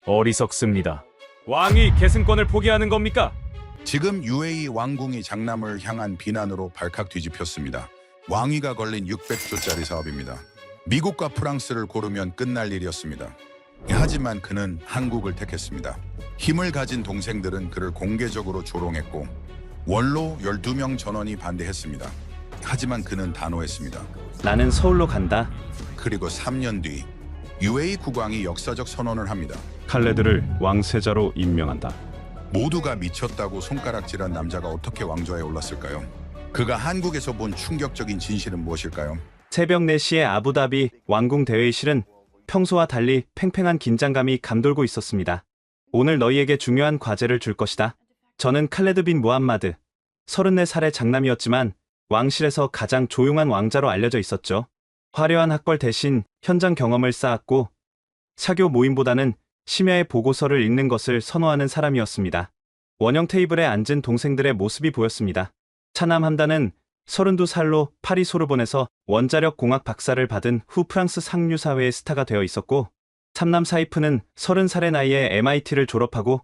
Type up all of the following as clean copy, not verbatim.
어리석습니다. 왕이 계승권을 포기하는 겁니까? 지금 UAE 왕궁이 장남을 향한 비난으로 발칵 뒤집혔습니다. 왕위가 걸린 600조짜리 사업입니다. 미국과 프랑스를 고르면 끝날 일이었습니다. 하지만 그는 한국을 택했습니다. 힘을 가진 동생들은 그를 공개적으로 조롱했고 원로 12명 전원이 반대했습니다. 하지만 그는 단호했습니다. 나는 서울로 간다. 그리고 3년 뒤 UAE 국왕이 역사적 선언을 합니다. 칼레드를 왕세자로 임명한다. 모두가 미쳤다고 손가락질한 남자가 어떻게 왕좌에 올랐을까요? 그가 한국에서 본 충격적인 진실은 무엇일까요? 새벽 4시에 아부다비 왕궁 대회의실은 평소와 달리 팽팽한 긴장감이 감돌고 있었습니다. 오늘 너희에게 중요한 과제를 줄 것이다. 저는 칼레드 빈 무함마드, 34살의 장남이었지만 왕실에서 가장 조용한 왕자로 알려져 있었죠. 화려한 학벌 대신 현장 경험을 쌓았고 사교 모임보다는 심야의 보고서를 읽는 것을 선호하는 사람이었습니다. 원형 테이블에 앉은 동생들의 모습이 보였습니다. 차남 함단은 32살로 파리 소르본에서 원자력 공학 박사를 받은 후 프랑스 상류사회의 스타가 되어 있었고, 삼남 사이프는 30살의 나이에 MIT를 졸업하고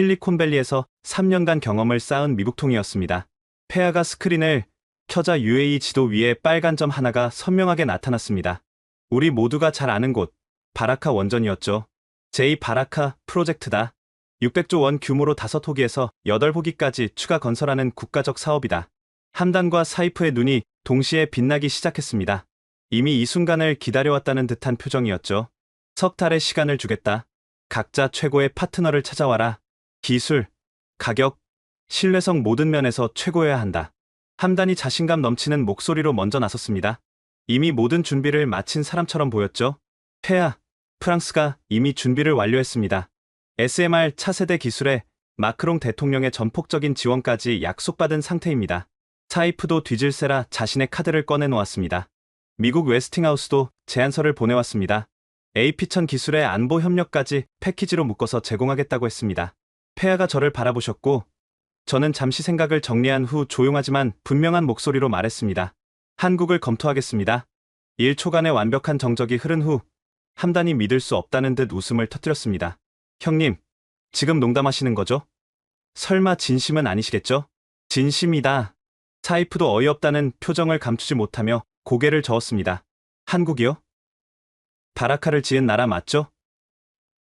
실리콘밸리에서 3년간 경험을 쌓은 미국통이었습니다. 폐하가 스크린을 켜자 UAE 지도 위에 빨간 점 하나가 선명하게 나타났습니다. 우리 모두가 잘 아는 곳, 바라카 원전이었죠. 제2 바라카 프로젝트다. 600조 원 규모로 5호기에서 8호기까지 추가 건설하는 국가적 사업이다. 함단과 사이프의 눈이 동시에 빛나기 시작했습니다. 이미 이 순간을 기다려왔다는 듯한 표정이었죠. 석 달의 시간을 주겠다. 각자 최고의 파트너를 찾아와라. 기술, 가격, 신뢰성 모든 면에서 최고여야 한다. 함단이 자신감 넘치는 목소리로 먼저 나섰습니다. 이미 모든 준비를 마친 사람처럼 보였죠. 폐하, 프랑스가 이미 준비를 완료했습니다. SMR 차세대 기술에 마크롱 대통령의 전폭적인 지원까지 약속받은 상태입니다. 사이프도 뒤질세라 자신의 카드를 꺼내놓았습니다. 미국 웨스팅하우스도 제안서를 보내왔습니다. AP1000 기술의 안보 협력까지 패키지로 묶어서 제공하겠다고 했습니다. 폐하가 저를 바라보셨고 저는 잠시 생각을 정리한 후 조용하지만 분명한 목소리로 말했습니다. 한국을 검토하겠습니다. 1초간의 완벽한 정적이 흐른 후 함단이 믿을 수 없다는 듯 웃음을 터뜨렸습니다. 형님, 지금 농담하시는 거죠? 설마 진심은 아니시겠죠? 진심이다. 사이프도 어이없다는 표정을 감추지 못하며 고개를 저었습니다. 한국이요? 바라카를 지은 나라 맞죠?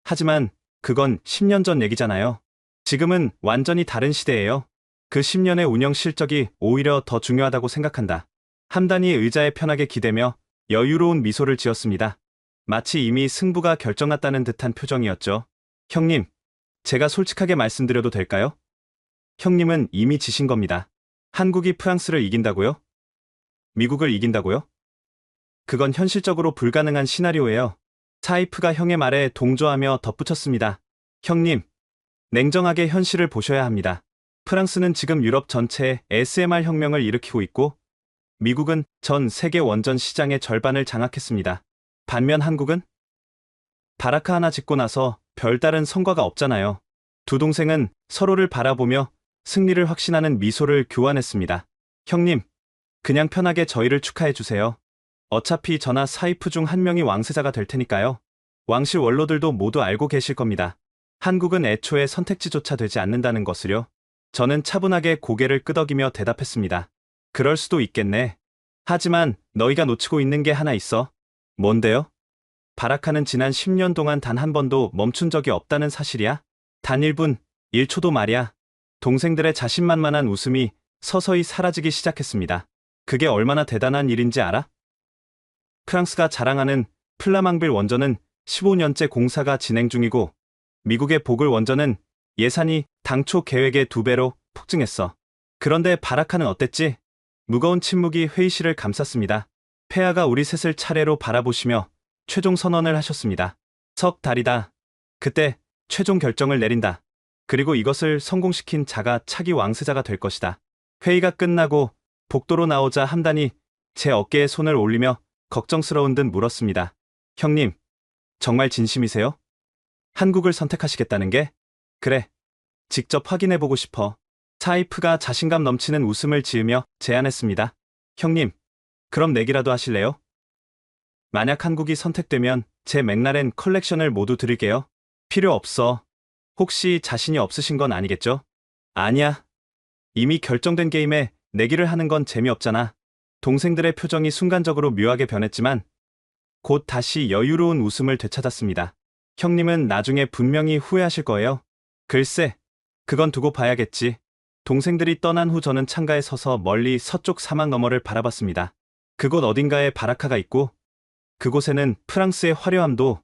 하지만 그건 10년 전 얘기잖아요. 지금은 완전히 다른 시대예요. 그 10년의 운영 실적이 오히려 더 중요하다고 생각한다. 함단이 의자에 편하게 기대며 여유로운 미소를 지었습니다. 마치 이미 승부가 결정났다는 듯한 표정이었죠. 형님, 제가 솔직하게 말씀드려도 될까요? 형님은 이미 지신 겁니다. 한국이 프랑스를 이긴다고요? 미국을 이긴다고요? 그건 현실적으로 불가능한 시나리오예요. 사이프가 형의 말에 동조하며 덧붙였습니다. 형님, 냉정하게 현실을 보셔야 합니다. 프랑스는 지금 유럽 전체에 SMR 혁명을 일으키고 있고 미국은 전 세계 원전 시장의 절반을 장악했습니다. 반면 한국은? 바라카 하나 짓고 나서 별다른 성과가 없잖아요. 두 동생은 서로를 바라보며 승리를 확신하는 미소를 교환했습니다. 형님, 그냥 편하게 저희를 축하해주세요. 어차피 저나 사이프 중 한 명이 왕세자가 될 테니까요. 왕실 원로들도 모두 알고 계실 겁니다. 한국은 애초에 선택지조차 되지 않는다는 것을요. 저는 차분하게 고개를 끄덕이며 대답했습니다. 그럴 수도 있겠네. 하지만 너희가 놓치고 있는 게 하나 있어. 뭔데요? 바라카는 지난 10년 동안 단 한 번도 멈춘 적이 없다는 사실이야? 단 1분, 1초도 말이야. 동생들의 자신만만한 웃음이 서서히 사라지기 시작했습니다. 그게 얼마나 대단한 일인지 알아? 프랑스가 자랑하는 플라망빌 원전은 15년째 공사가 진행 중이고 미국의 보글 원전은 예산이 당초 계획의 2배로 폭증했어. 그런데 바라카는 어땠지? 무거운 침묵이 회의실을 감쌌습니다. 폐하가 우리 셋을 차례로 바라보시며 최종 선언을 하셨습니다. 석 달이다. 그때 최종 결정을 내린다. 그리고 이것을 성공시킨 자가 차기 왕세자가 될 것이다. 회의가 끝나고 복도로 나오자 함단이 제 어깨에 손을 올리며 걱정스러운 듯 물었습니다. 형님, 정말 진심이세요? 한국을 선택하시겠다는 게? 그래. 직접 확인해보고 싶어. 사이프가 자신감 넘치는 웃음을 지으며 제안했습니다. 형님, 그럼 내기라도 하실래요? 만약 한국이 선택되면 제 맥라렌 컬렉션을 모두 드릴게요. 필요 없어. 혹시 자신이 없으신 건 아니겠죠? 아니야. 이미 결정된 게임에 내기를 하는 건 재미없잖아. 동생들의 표정이 순간적으로 묘하게 변했지만 곧 다시 여유로운 웃음을 되찾았습니다. 형님은 나중에 분명히 후회하실 거예요. 글쎄, 그건 두고 봐야겠지. 동생들이 떠난 후 저는 창가에 서서 멀리 서쪽 사막 너머를 바라봤습니다. 그곳 어딘가에 바라카가 있고 그곳에는 프랑스의 화려함도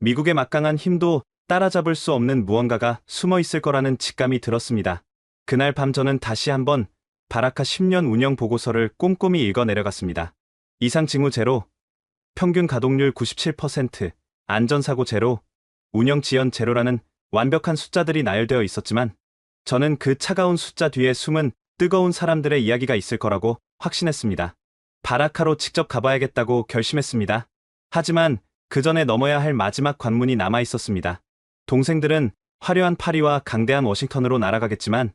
미국의 막강한 힘도 따라잡을 수 없는 무언가가 숨어 있을 거라는 직감이 들었습니다. 그날 밤 저는 다시 한번 바라카 10년 운영 보고서를 꼼꼼히 읽어 내려갔습니다. 이상 징후 제로, 평균 가동률 97%, 안전사고 제로, 운영 지연 제로라는 완벽한 숫자들이 나열되어 있었지만 저는 그 차가운 숫자 뒤에 숨은 뜨거운 사람들의 이야기가 있을 거라고 확신했습니다. 바라카로 직접 가봐야겠다고 결심했습니다. 하지만 그 전에 넘어야 할 마지막 관문이 남아 있었습니다. 동생들은 화려한 파리와 강대한 워싱턴으로 날아가겠지만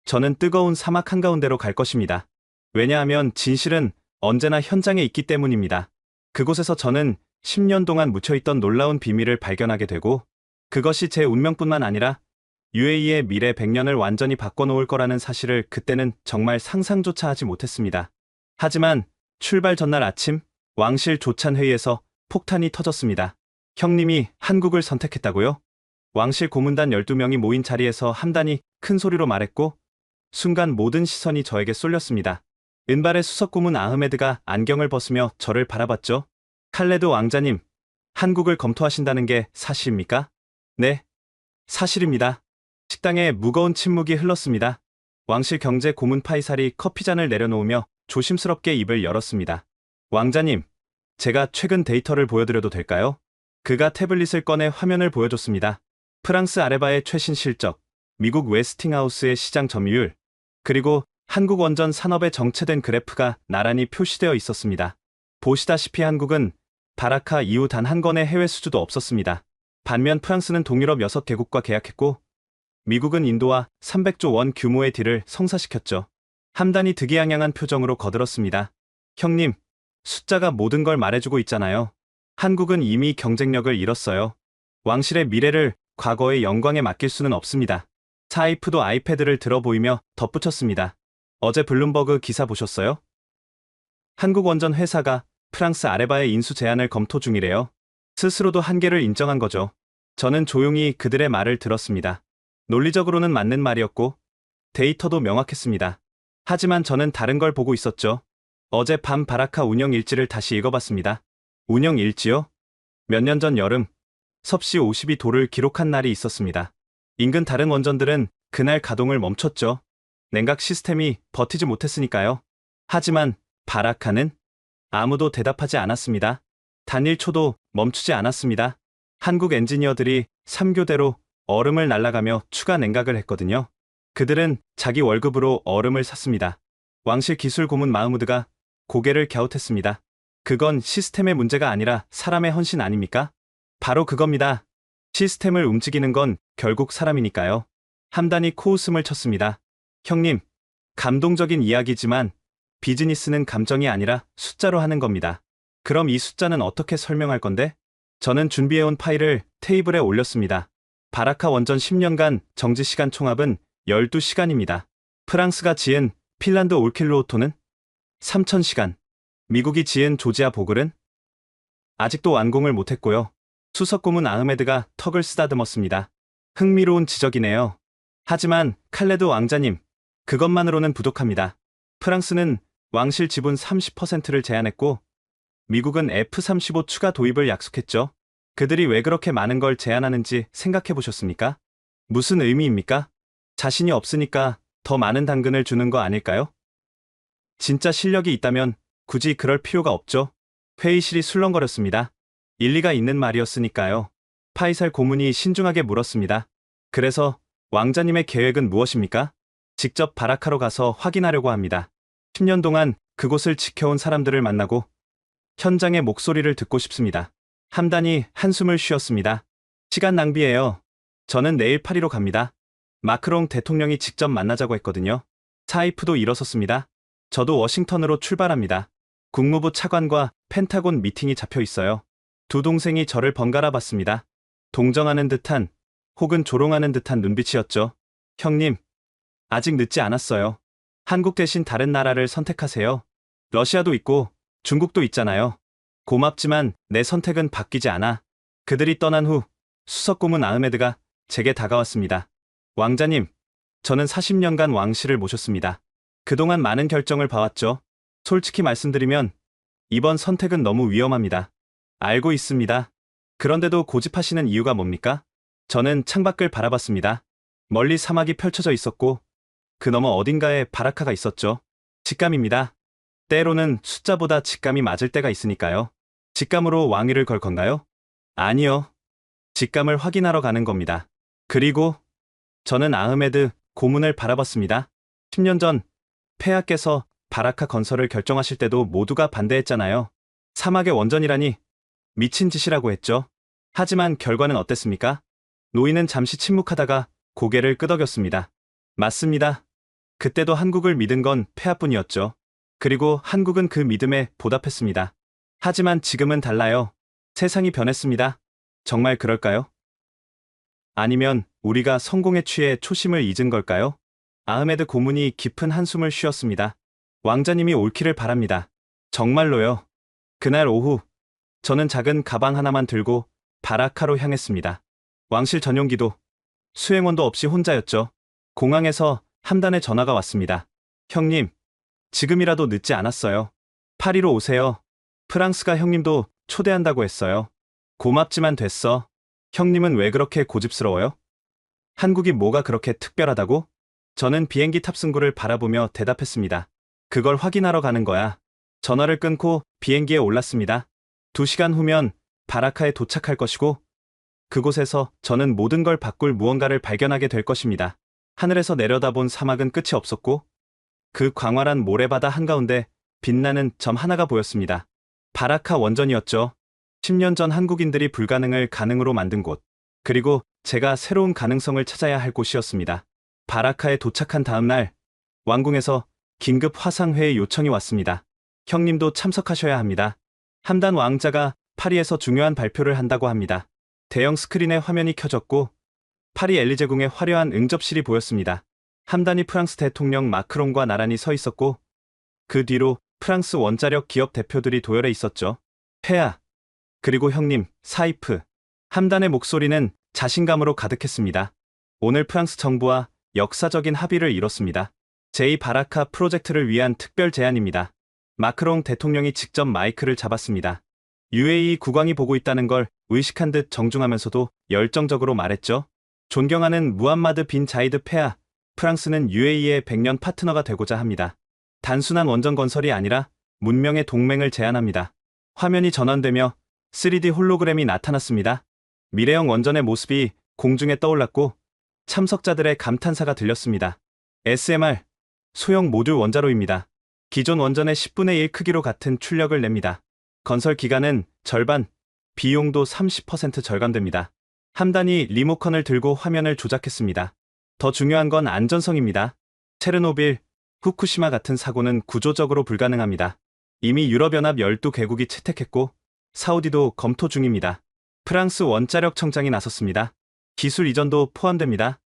저는 뜨거운 사막 한가운데로 갈 것입니다. 왜냐하면 진실은 언제나 현장에 있기 때문입니다. 그곳에서 저는 10년 동안 묻혀있던 놀라운 비밀을 발견하게 되고 그것이 제 운명뿐만 아니라 UAE의 미래 100년을 완전히 바꿔놓을 거라는 사실을 그때는 정말 상상조차 하지 못했습니다. 하지만 출발 전날 아침 왕실 조찬 회의에서 폭탄이 터졌습니다. 형님이 한국을 선택했다고요? 왕실 고문단 12명이 모인 자리에서 함단이 큰 소리로 말했고 순간 모든 시선이 저에게 쏠렸습니다. 은발의 수석 고문 아흐메드가 안경을 벗으며 저를 바라봤죠. 칼레드 왕자님, 한국을 검토하신다는 게 사실입니까? 네, 사실입니다. 식당에 무거운 침묵이 흘렀습니다. 왕실 경제 고문 파이살이 커피잔을 내려놓으며 조심스럽게 입을 열었습니다. 왕자님, 제가 최근 데이터를 보여드려도 될까요? 그가 태블릿을 꺼내 화면을 보여줬습니다. 프랑스 아레바의 최신 실적, 미국 웨스팅하우스의 시장 점유율, 그리고 한국 원전 산업의 정체된 그래프가 나란히 표시되어 있었습니다. 보시다시피 한국은 바라카 이후 단 한 건의 해외 수주도 없었습니다. 반면 프랑스는 동유럽 6개국과 계약했고 미국은 인도와 300조 원 규모의 딜을 성사시켰죠. 함단이 득이양양한 표정으로 거들었습니다. 형님, 숫자가 모든 걸 말해주고 있잖아요. 한국은 이미 경쟁력을 잃었어요. 왕실의 미래를 과거의 영광에 맡길 수는 없습니다. 사이프도 아이패드를 들어 보이며 덧붙였습니다. 어제 블룸버그 기사 보셨어요? 한국 원전 회사가 프랑스 아레바의 인수 제안을 검토 중이래요. 스스로도 한계를 인정한 거죠. 저는 조용히 그들의 말을 들었습니다. 논리적으로는 맞는 말이었고 데이터도 명확했습니다. 하지만 저는 다른 걸 보고 있었죠. 어제 밤 바라카 운영 일지를 다시 읽어봤습니다. 운영 일지요? 몇 년 전 여름, 섭씨 52도를 기록한 날이 있었습니다. 인근 다른 원전들은 그날 가동을 멈췄죠. 냉각 시스템이 버티지 못했으니까요. 하지만 바라카는 아무도 대답하지 않았습니다. 단 1초도 멈추지 않았습니다. 한국 엔지니어들이 3교대로 얼음을 날아가며 추가 냉각을 했거든요. 그들은 자기 월급으로 얼음을 샀습니다. 왕실 기술 고문 마흐무드가 고개를 갸웃했습니다. 그건 시스템의 문제가 아니라 사람의 헌신 아닙니까? 바로 그겁니다. 시스템을 움직이는 건 결국 사람이니까요. 함단이 코웃음을 쳤습니다. 형님, 감동적인 이야기지만 비즈니스는 감정이 아니라 숫자로 하는 겁니다. 그럼 이 숫자는 어떻게 설명할 건데? 저는 준비해온 파일을 테이블에 올렸습니다. 바라카 원전 10년간 정지시간 총합은 12시간입니다. 프랑스가 지은 핀란드 올킬루오토는 3000시간, 미국이 지은 조지아 보글은 아직도 완공을 못했고요. 수석 고문 아흐메드가 턱을 쓰다듬었습니다. 흥미로운 지적이네요. 하지만 칼레드 왕자님, 그것만으로는 부족합니다. 프랑스는 왕실 지분 30%를 제안했고 미국은 F-35 추가 도입을 약속했죠. 그들이 왜 그렇게 많은 걸 제안하는지 생각해 보셨습니까? 무슨 의미입니까? 자신이 없으니까 더 많은 당근을 주는 거 아닐까요? 진짜 실력이 있다면 굳이 그럴 필요가 없죠. 회의실이 술렁거렸습니다. 일리가 있는 말이었으니까요. 파이살 고문이 신중하게 물었습니다. 그래서 왕자님의 계획은 무엇입니까? 직접 바라카로 가서 확인하려고 합니다. 10년 동안 그곳을 지켜온 사람들을 만나고 현장의 목소리를 듣고 싶습니다. 함단이 한숨을 쉬었습니다. 시간 낭비예요. 저는 내일 파리로 갑니다. 마크롱 대통령이 직접 만나자고 했거든요. 사이프도 일어섰습니다. 저도 워싱턴으로 출발합니다. 국무부 차관과 펜타곤 미팅이 잡혀 있어요. 두 동생이 저를 번갈아 봤습니다. 동정하는 듯한 혹은 조롱하는 듯한 눈빛이었죠. 형님, 아직 늦지 않았어요. 한국 대신 다른 나라를 선택하세요. 러시아도 있고 중국도 있잖아요. 고맙지만 내 선택은 바뀌지 않아. 그들이 떠난 후 수석 고문 아흐메드가 제게 다가왔습니다. 왕자님, 저는 40년간 왕실을 모셨습니다. 그동안 많은 결정을 봐왔죠. 솔직히 말씀드리면 이번 선택은 너무 위험합니다. 알고 있습니다. 그런데도 고집하시는 이유가 뭡니까? 저는 창밖을 바라봤습니다. 멀리 사막이 펼쳐져 있었고 그 너머 어딘가에 바라카가 있었죠. 직감입니다. 때로는 숫자보다 직감이 맞을 때가 있으니까요. 직감으로 왕위를 걸 건가요? 아니요. 직감을 확인하러 가는 겁니다. 그리고 저는 아흐메드 고문을 바라봤습니다. 10년 전 폐하께서 바라카 건설을 결정하실 때도 모두가 반대했잖아요. 사막의 원전이라니 미친 짓이라고 했죠. 하지만 결과는 어땠습니까? 노인은 잠시 침묵하다가 고개를 끄덕였습니다. 맞습니다. 그때도 한국을 믿은 건 폐하뿐이었죠. 그리고 한국은 그 믿음에 보답했습니다. 하지만 지금은 달라요. 세상이 변했습니다. 정말 그럴까요? 아니면 우리가 성공에 취해 초심을 잊은 걸까요? 아흐메드 고문이 깊은 한숨을 쉬었습니다. 왕자님이 옳기를 바랍니다. 정말로요. 그날 오후 저는 작은 가방 하나만 들고 바라카로 향했습니다. 왕실 전용기도 수행원도 없이 혼자였죠. 공항에서 함단의 전화가 왔습니다. 형님, 지금이라도 늦지 않았어요. 파리로 오세요. 프랑스가 형님도 초대한다고 했어요. 고맙지만 됐어. 형님은 왜 그렇게 고집스러워요? 한국이 뭐가 그렇게 특별하다고? 저는 비행기 탑승구를 바라보며 대답했습니다. 그걸 확인하러 가는 거야. 전화를 끊고 비행기에 올랐습니다. 2시간 후면 바라카에 도착할 것이고 그곳에서 저는 모든 걸 바꿀 무언가를 발견하게 될 것입니다. 하늘에서 내려다본 사막은 끝이 없었고 그 광활한 모래바다 한가운데 빛나는 점 하나가 보였습니다. 바라카 원전이었죠. 10년 전 한국인들이 불가능을 가능으로 만든 곳. 그리고 제가 새로운 가능성을 찾아야 할 곳이었습니다. 바라카에 도착한 다음 날 왕궁에서 긴급 화상회의 요청이 왔습니다. 형님도 참석하셔야 합니다. 함단 왕자가 파리에서 중요한 발표를 한다고 합니다. 대형 스크린에 화면이 켜졌고 파리 엘리제궁에 화려한 응접실이 보였습니다. 함단이 프랑스 대통령 마크롱과 나란히 서 있었고 그 뒤로 프랑스 원자력 기업 대표들이 도열해 있었죠. 폐하, 그리고 형님, 사이프. 함단의 목소리는 자신감으로 가득했습니다. 오늘 프랑스 정부와 역사적인 합의를 이뤘습니다. 제2바라카 프로젝트를 위한 특별 제안입니다. 마크롱 대통령이 직접 마이크를 잡았습니다. UAE 국왕이 보고 있다는 걸 의식한 듯 정중하면서도 열정적으로 말했죠. 존경하는 무함마드 빈 자이드 폐하, 프랑스는 UAE의 100년 파트너가 되고자 합니다. 단순한 원전 건설이 아니라 문명의 동맹을 제안합니다. 화면이 전환되며 3D 홀로그램이 나타났습니다. 미래형 원전의 모습이 공중에 떠올랐고 참석자들의 감탄사가 들렸습니다. SMR, 소형 모듈 원자로입니다. 기존 원전의 10분의 1 크기로 같은 출력을 냅니다. 건설 기간은 절반, 비용도 30% 절감됩니다. 함단이 리모컨을 들고 화면을 조작했습니다. 더 중요한 건 안전성입니다. 체르노빌, 후쿠시마 같은 사고는 구조적으로 불가능합니다. 이미 유럽연합 12개국이 채택했고 사우디도 검토 중입니다. 프랑스 원자력 청장이 나섰습니다. 기술 이전도 포함됩니다.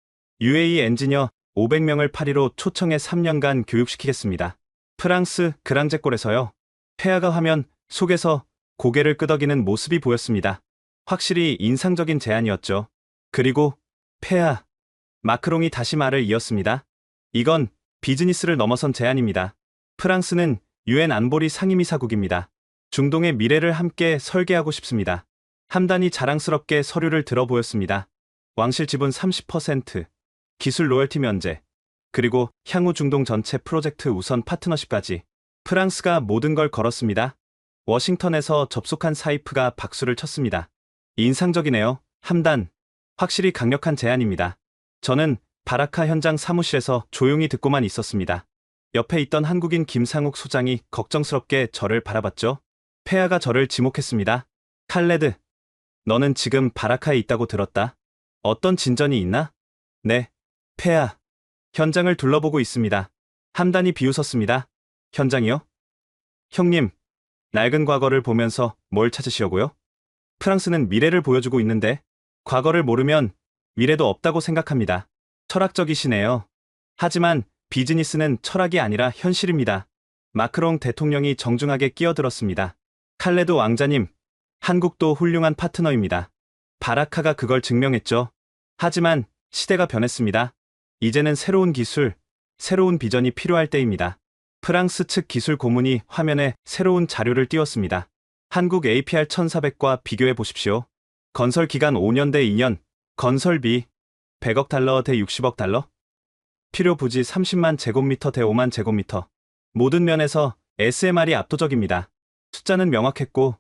UAE 엔지니어 500명을 파리로 초청해 3년간 교육시키겠습니다. 프랑스 그랑제골에서요. 폐하가 화면 속에서 고개를 끄덕이는 모습이 보였습니다. 확실히 인상적인 제안이었죠. 그리고 폐하, 마크롱이 다시 말을 이었습니다. 이건 비즈니스를 넘어선 제안입니다. 프랑스는 UN 안보리 상임이사국입니다. 중동의 미래를 함께 설계하고 싶습니다. 함단이 자랑스럽게 서류를 들어 보였습니다. 왕실 지분 30%, 기술 로열티 면제, 그리고 향후 중동 전체 프로젝트 우선 파트너십까지. 프랑스가 모든 걸 걸었습니다. 워싱턴에서 접속한 사이프가 박수를 쳤습니다. 인상적이네요. 함단, 확실히 강력한 제안입니다. 저는 바라카 현장 사무실에서 조용히 듣고만 있었습니다. 옆에 있던 한국인 김상욱 소장이 걱정스럽게 저를 바라봤죠. 폐하가 저를 지목했습니다. 칼레드, 너는 지금 바라카에 있다고 들었다. 어떤 진전이 있나? 네, 폐하. 현장을 둘러보고 있습니다. 함단이 비웃었습니다. 현장이요? 형님, 낡은 과거를 보면서 뭘 찾으시려고요? 프랑스는 미래를 보여주고 있는데 과거를 모르면 미래도 없다고 생각합니다. 철학적이시네요. 하지만 비즈니스는 철학이 아니라 현실입니다. 마크롱 대통령이 정중하게 끼어들었습니다. 칼레드 왕자님, 한국도 훌륭한 파트너입니다. 바라카가 그걸 증명했죠. 하지만 시대가 변했습니다. 이제는 새로운 기술, 새로운 비전이 필요할 때입니다. 프랑스 측 기술 고문이 화면에 새로운 자료를 띄웠습니다. 한국 APR 1400과 비교해 보십시오. 건설 기간 5년 대 2년, 건설비 100억 달러 대 60억 달러, 필요 부지 30만 제곱미터 대 5만 제곱미터. 모든 면에서 SMR이 압도적입니다. 숫자는 명확했고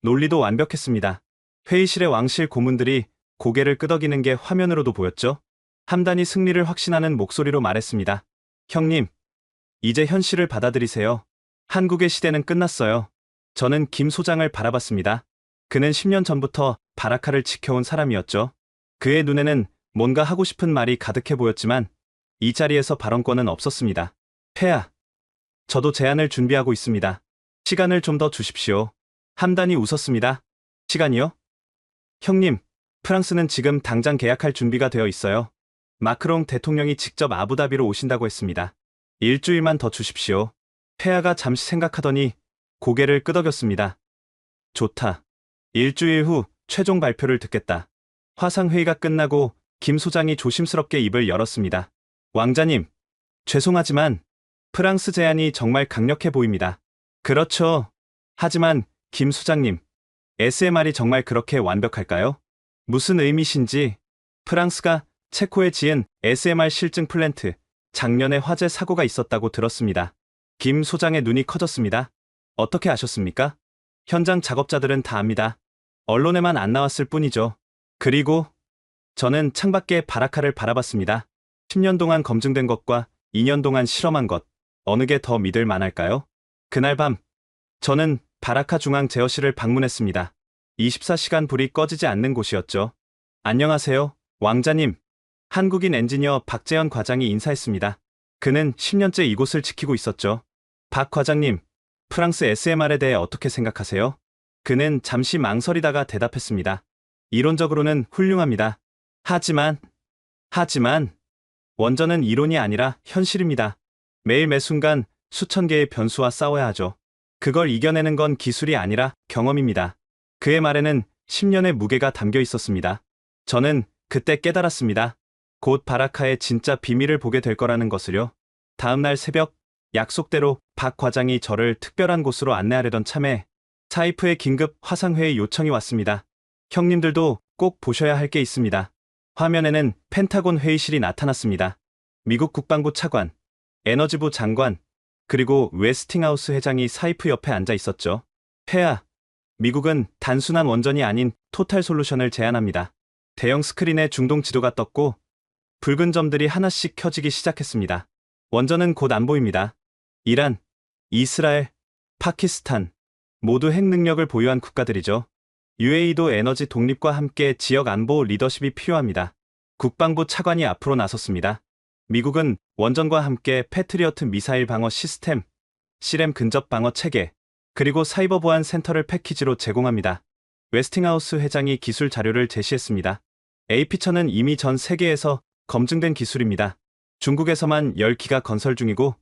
논리도 완벽했습니다. 회의실의 왕실 고문들이 고개를 끄덕이는 게 화면으로도 보였죠. 함단이 승리를 확신하는 목소리로 말했습니다. 형님, 이제 현실을 받아들이세요. 한국의 시대는 끝났어요. 저는 김 소장을 바라봤습니다. 그는 10년 전부터 바라카를 지켜온 사람이었죠. 그의 눈에는 뭔가 하고 싶은 말이 가득해 보였지만 이 자리에서 발언권은 없었습니다. 폐하, 저도 제안을 준비하고 있습니다. 시간을 좀 더 주십시오. 함단이 웃었습니다. 시간이요? 형님, 프랑스는 지금 당장 계약할 준비가 되어 있어요. 마크롱 대통령이 직접 아부다비로 오신다고 했습니다. 일주일만 더 주십시오. 폐하가 잠시 생각하더니 고개를 끄덕였습니다. 좋다. 일주일 후 최종 발표를 듣겠다. 화상회의가 끝나고 김 소장이 조심스럽게 입을 열었습니다. 왕자님, 죄송하지만 프랑스 제안이 정말 강력해 보입니다. 그렇죠. 하지만 김 소장님, SMR이 정말 그렇게 완벽할까요? 무슨 의미신지. 프랑스가 체코에 지은 SMR 실증 플랜트, 작년에 화재 사고가 있었다고 들었습니다. 김 소장의 눈이 커졌습니다. 어떻게 아셨습니까? 현장 작업자들은 다 압니다. 언론에만 안 나왔을 뿐이죠. 그리고 저는 창밖에 바라카를 바라봤습니다. 10년 동안 검증된 것과 2년 동안 실험한 것, 어느 게 더 믿을 만할까요? 그날 밤, 저는 바라카 중앙 제어실을 방문했습니다. 24시간 불이 꺼지지 않는 곳이었죠. 안녕하세요, 왕자님. 한국인 엔지니어 박재현 과장이 인사했습니다. 그는 10년째 이곳을 지키고 있었죠. 박 과장님, 프랑스 SMR에 대해 어떻게 생각하세요? 그는 잠시 망설이다가 대답했습니다. 이론적으로는 훌륭합니다. 하지만, 원전은 이론이 아니라 현실입니다. 매일 매순간 수천 개의 변수와 싸워야 하죠. 그걸 이겨내는 건 기술이 아니라 경험입니다. 그의 말에는 10년의 무게가 담겨 있었습니다. 저는 그때 깨달았습니다. 곧 바라카의 진짜 비밀을 보게 될 거라는 것을요. 다음날 새벽, 약속대로 박 과장이 저를 특별한 곳으로 안내하려던 참에 사이프의 긴급 화상회의 요청이 왔습니다. 형님들도 꼭 보셔야 할 게 있습니다. 화면에는 펜타곤 회의실이 나타났습니다. 미국 국방부 차관, 에너지부 장관, 그리고 웨스팅하우스 회장이 사이프 옆에 앉아 있었죠. 폐하, 미국은 단순한 원전이 아닌 토탈 솔루션을 제안합니다. 대형 스크린에 중동 지도가 떴고 붉은 점들이 하나씩 켜지기 시작했습니다. 원전은 곧 안 보입니다. 이란, 이스라엘, 파키스탄 모두 핵 능력을 보유한 국가들이죠. UAE도 에너지 독립과 함께 지역 안보 리더십이 필요합니다. 국방부 차관이 앞으로 나섰습니다. 미국은 원전과 함께 패트리어트 미사일 방어 시스템, 시램 근접 방어 체계, 그리고 사이버 보안 센터를 패키지로 제공합니다. 웨스팅하우스 회장이 기술 자료를 제시했습니다. AP처는 이미 전 세계에서 검증된 기술입니다. 중국에서만 10기가 건설 중이고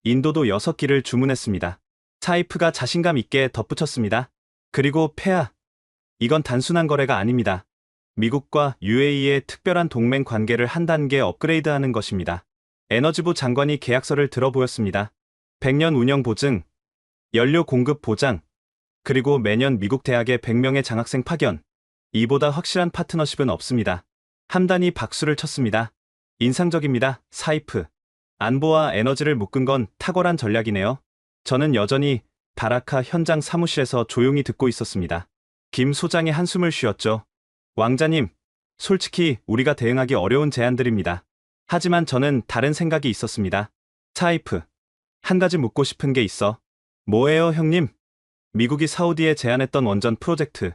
인도도 6기를 주문했습니다. 사이프가 자신감 있게 덧붙였습니다. 그리고 폐하, 이건 단순한 거래가 아닙니다. 미국과 UAE의 특별한 동맹 관계를 한 단계 업그레이드하는 것입니다. 에너지부 장관이 계약서를 들어보였습니다. 100년 운영 보증, 연료 공급 보장, 그리고 매년 미국 대학에 100명의 장학생 파견. 이보다 확실한 파트너십은 없습니다. 함단이 박수를 쳤습니다. 인상적입니다, 사이프. 안보와 에너지를 묶은 건 탁월한 전략이네요. 저는 여전히 바라카 현장 사무실에서 조용히 듣고 있었습니다. 김 소장이 한숨을 쉬었죠. 왕자님, 솔직히 우리가 대응하기 어려운 제안들입니다. 하지만 저는 다른 생각이 있었습니다. 사이프, 한 가지 묻고 싶은 게 있어. 뭐예요, 형님? 미국이 사우디에 제안했던 원전 프로젝트,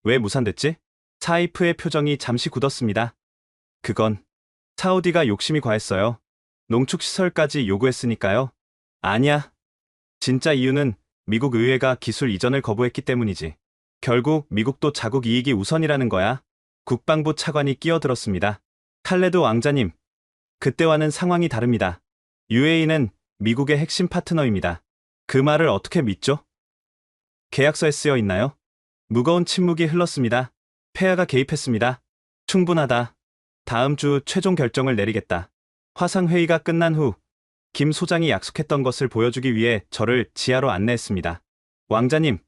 왜 무산됐지? 사이프의 표정이 잠시 굳었습니다. 그건 사우디가 욕심이 과했어요. 농축시설까지 요구했으니까요. 아니야. 진짜 이유는 미국 의회가 기술 이전을 거부했기 때문이지. 결국 미국도 자국 이익이 우선이라는 거야. 국방부 차관이 끼어들었습니다. 칼레드 왕자님, 그때와는 상황이 다릅니다. UAE는 미국의 핵심 파트너입니다. 그 말을 어떻게 믿죠? 계약서에 쓰여 있나요? 무거운 침묵이 흘렀습니다. 폐하가 개입했습니다. 충분하다. 다음 주 최종 결정을 내리겠다. 화상회의가 끝난 후 김 소장이 약속했던 것을 보여주기 위해 저를 지하로 안내했습니다. 왕자님,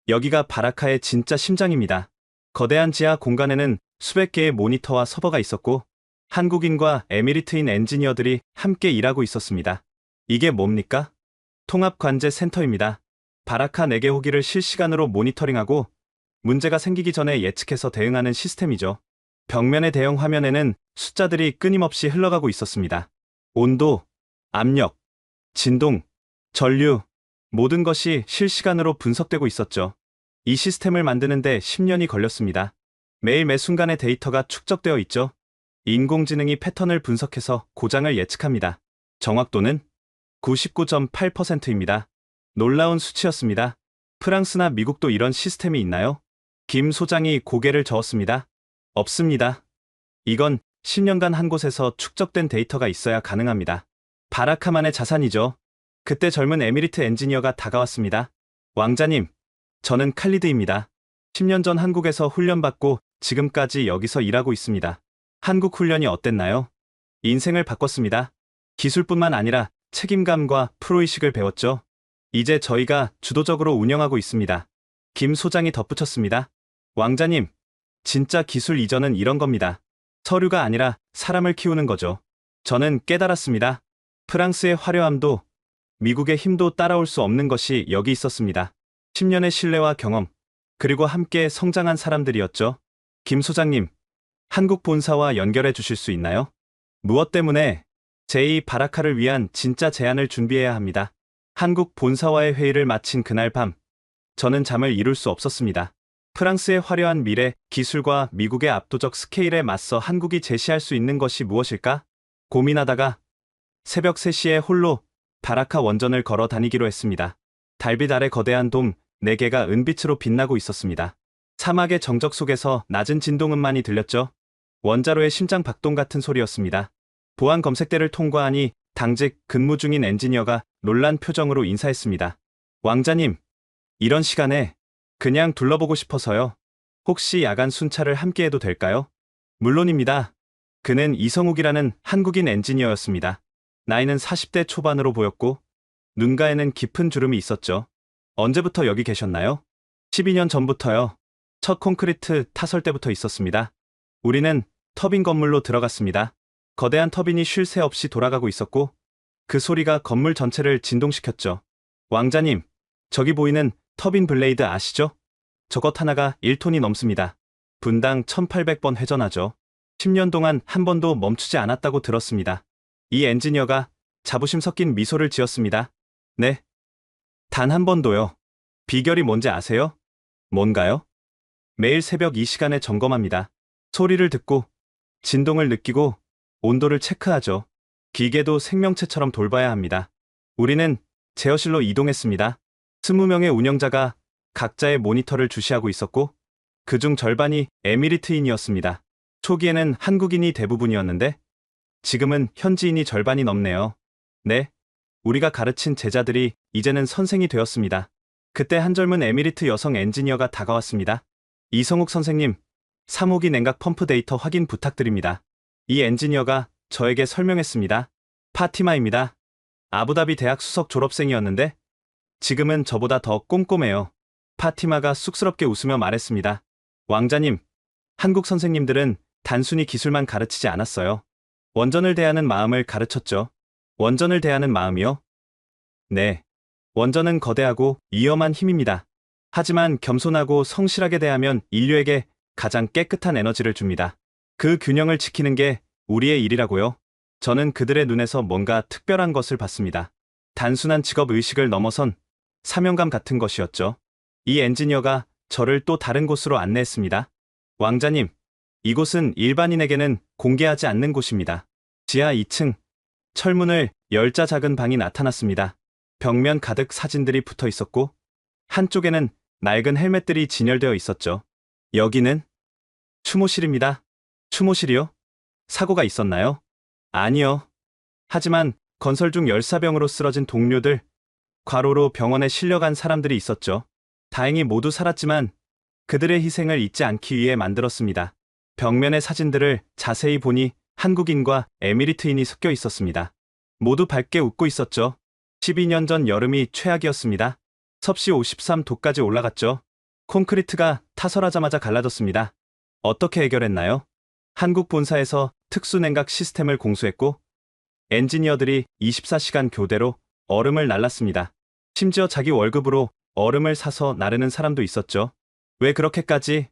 여기가 바라카의 진짜 심장입니다. 거대한 지하 공간에는 수백 개의 모니터와 서버가 있었고 한국인과 에미리트인 엔지니어들이 함께 일하고 있었습니다. 이게 뭡니까? 통합관제센터입니다. 바라카 4개 호기를 실시간으로 모니터링하고 문제가 생기기 전에 예측해서 대응하는 시스템이죠. 벽면의 대형 화면에는 숫자들이 끊임없이 흘러가고 있었습니다. 온도, 압력, 진동, 전류, 모든 것이 실시간으로 분석되고 있었죠. 이 시스템을 만드는데 10년이 걸렸습니다. 매일 매 순간의 데이터가 축적되어 있죠. 인공지능이 패턴을 분석해서 고장을 예측합니다. 정확도는 99.8%입니다. 놀라운 수치였습니다. 프랑스나 미국도 이런 시스템이 있나요? 김 소장이 고개를 저었습니다. 없습니다. 이건 10년간 한 곳에서 축적된 데이터가 있어야 가능합니다. 바라카만의 자산이죠. 그때 젊은 에미리트 엔지니어가 다가왔습니다. 왕자님, 저는 칼리드입니다. 10년 전 한국에서 훈련받고 지금까지 여기서 일하고 있습니다. 한국 훈련이 어땠나요? 인생을 바꿨습니다. 기술뿐만 아니라 책임감과 프로의식을 배웠죠. 이제 저희가 주도적으로 운영하고 있습니다. 김 소장이 덧붙였습니다. 왕자님, 진짜 기술 이전은 이런 겁니다. 서류가 아니라 사람을 키우는 거죠. 저는 깨달았습니다. 프랑스의 화려함도 미국의 힘도 따라올 수 없는 것이 여기 있었습니다. 10년의 신뢰와 경험, 그리고 함께 성장한 사람들이었죠. 김 소장님, 한국 본사와 연결해 주실 수 있나요? 무엇 때문에? 제2 바라카를 위한 진짜 제안을 준비해야 합니다. 한국 본사와의 회의를 마친 그날 밤, 저는 잠을 이룰 수 없었습니다. 프랑스의 화려한 미래, 기술과 미국의 압도적 스케일에 맞서 한국이 제시할 수 있는 것이 무엇일까? 고민하다가 새벽 3시에 홀로 바라카 원전을 걸어 다니기로 했습니다. 달빛 아래 거대한 돔 4개가 은빛으로 빛나고 있었습니다. 사막의 정적 속에서 낮은 진동음만이 들렸죠. 원자로의 심장 박동 같은 소리였습니다. 보안 검색대를 통과하니 당직 근무 중인 엔지니어가 놀란 표정으로 인사했습니다. 왕자님, 이런 시간에 그냥 둘러보고 싶어서요. 혹시 야간 순찰을 함께해도 될까요? 물론입니다. 그는 이성욱이라는 한국인 엔지니어였습니다. 나이는 40대 초반으로 보였고 눈가에는 깊은 주름이 있었죠. 언제부터 여기 계셨나요? 12년 전부터요. 첫 콘크리트 타설 때부터 있었습니다. 우리는 터빈 건물로 들어갔습니다. 거대한 터빈이 쉴 새 없이 돌아가고 있었고 그 소리가 건물 전체를 진동시켰죠. 왕자님, 저기 보이는 터빈 블레이드 아시죠? 저것 하나가 1톤이 넘습니다. 분당 1800번 회전하죠. 10년 동안 한 번도 멈추지 않았다고 들었습니다. 이 엔지니어가 자부심 섞인 미소를 지었습니다. 네. 단 한 번도요. 비결이 뭔지 아세요? 뭔가요? 매일 새벽 이 시간에 점검합니다. 소리를 듣고 진동을 느끼고 온도를 체크하죠. 기계도 생명체처럼 돌봐야 합니다. 우리는 제어실로 이동했습니다. 20명의 운영자가 각자의 모니터를 주시하고 있었고 그중 절반이 에미리트인이었습니다. 초기에는 한국인이 대부분이었는데 지금은 현지인이 절반이 넘네요. 네, 우리가 가르친 제자들이 이제는 선생이 되었습니다. 그때 한 젊은 에미리트 여성 엔지니어가 다가왔습니다. 이성욱 선생님, 3호기 냉각 펌프 데이터 확인 부탁드립니다. 이 엔지니어가 저에게 설명했습니다. 파티마입니다. 아부다비 대학 수석 졸업생이었는데 지금은 저보다 더 꼼꼼해요. 파티마가 쑥스럽게 웃으며 말했습니다. 왕자님, 한국 선생님들은 단순히 기술만 가르치지 않았어요. 원전을 대하는 마음을 가르쳤죠. 원전을 대하는 마음이요? 네. 원전은 거대하고 위험한 힘입니다. 하지만 겸손하고 성실하게 대하면 인류에게 가장 깨끗한 에너지를 줍니다. 그 균형을 지키는 게 우리의 일이라고요. 저는 그들의 눈에서 뭔가 특별한 것을 봤습니다. 단순한 직업 의식을 넘어선 사명감 같은 것이었죠. 이 엔지니어가 저를 또 다른 곳으로 안내했습니다. 왕자님, 이곳은 일반인에게는 공개하지 않는 곳입니다. 지하 2층, 철문을 열자 작은 방이 나타났습니다. 벽면 가득 사진들이 붙어 있었고 한쪽에는 낡은 헬멧들이 진열되어 있었죠. 여기는 추모실입니다. 추모실이요? 사고가 있었나요? 아니요. 하지만 건설 중 열사병으로 쓰러진 동료들, 과로로 병원에 실려간 사람들이 있었죠. 다행히 모두 살았지만 그들의 희생을 잊지 않기 위해 만들었습니다. 벽면의 사진들을 자세히 보니 한국인과 에미리트인이 섞여 있었습니다. 모두 밝게 웃고 있었죠. 12년 전 여름이 최악이었습니다. 섭씨 53도까지 올라갔죠. 콘크리트가 타설하자마자 갈라졌습니다. 어떻게 해결했나요? 한국 본사에서 특수냉각 시스템을 공수했고 엔지니어들이 24시간 교대로 얼음을 날랐습니다. 심지어 자기 월급으로 얼음을 사서 나르는 사람도 있었죠. 왜 그렇게까지?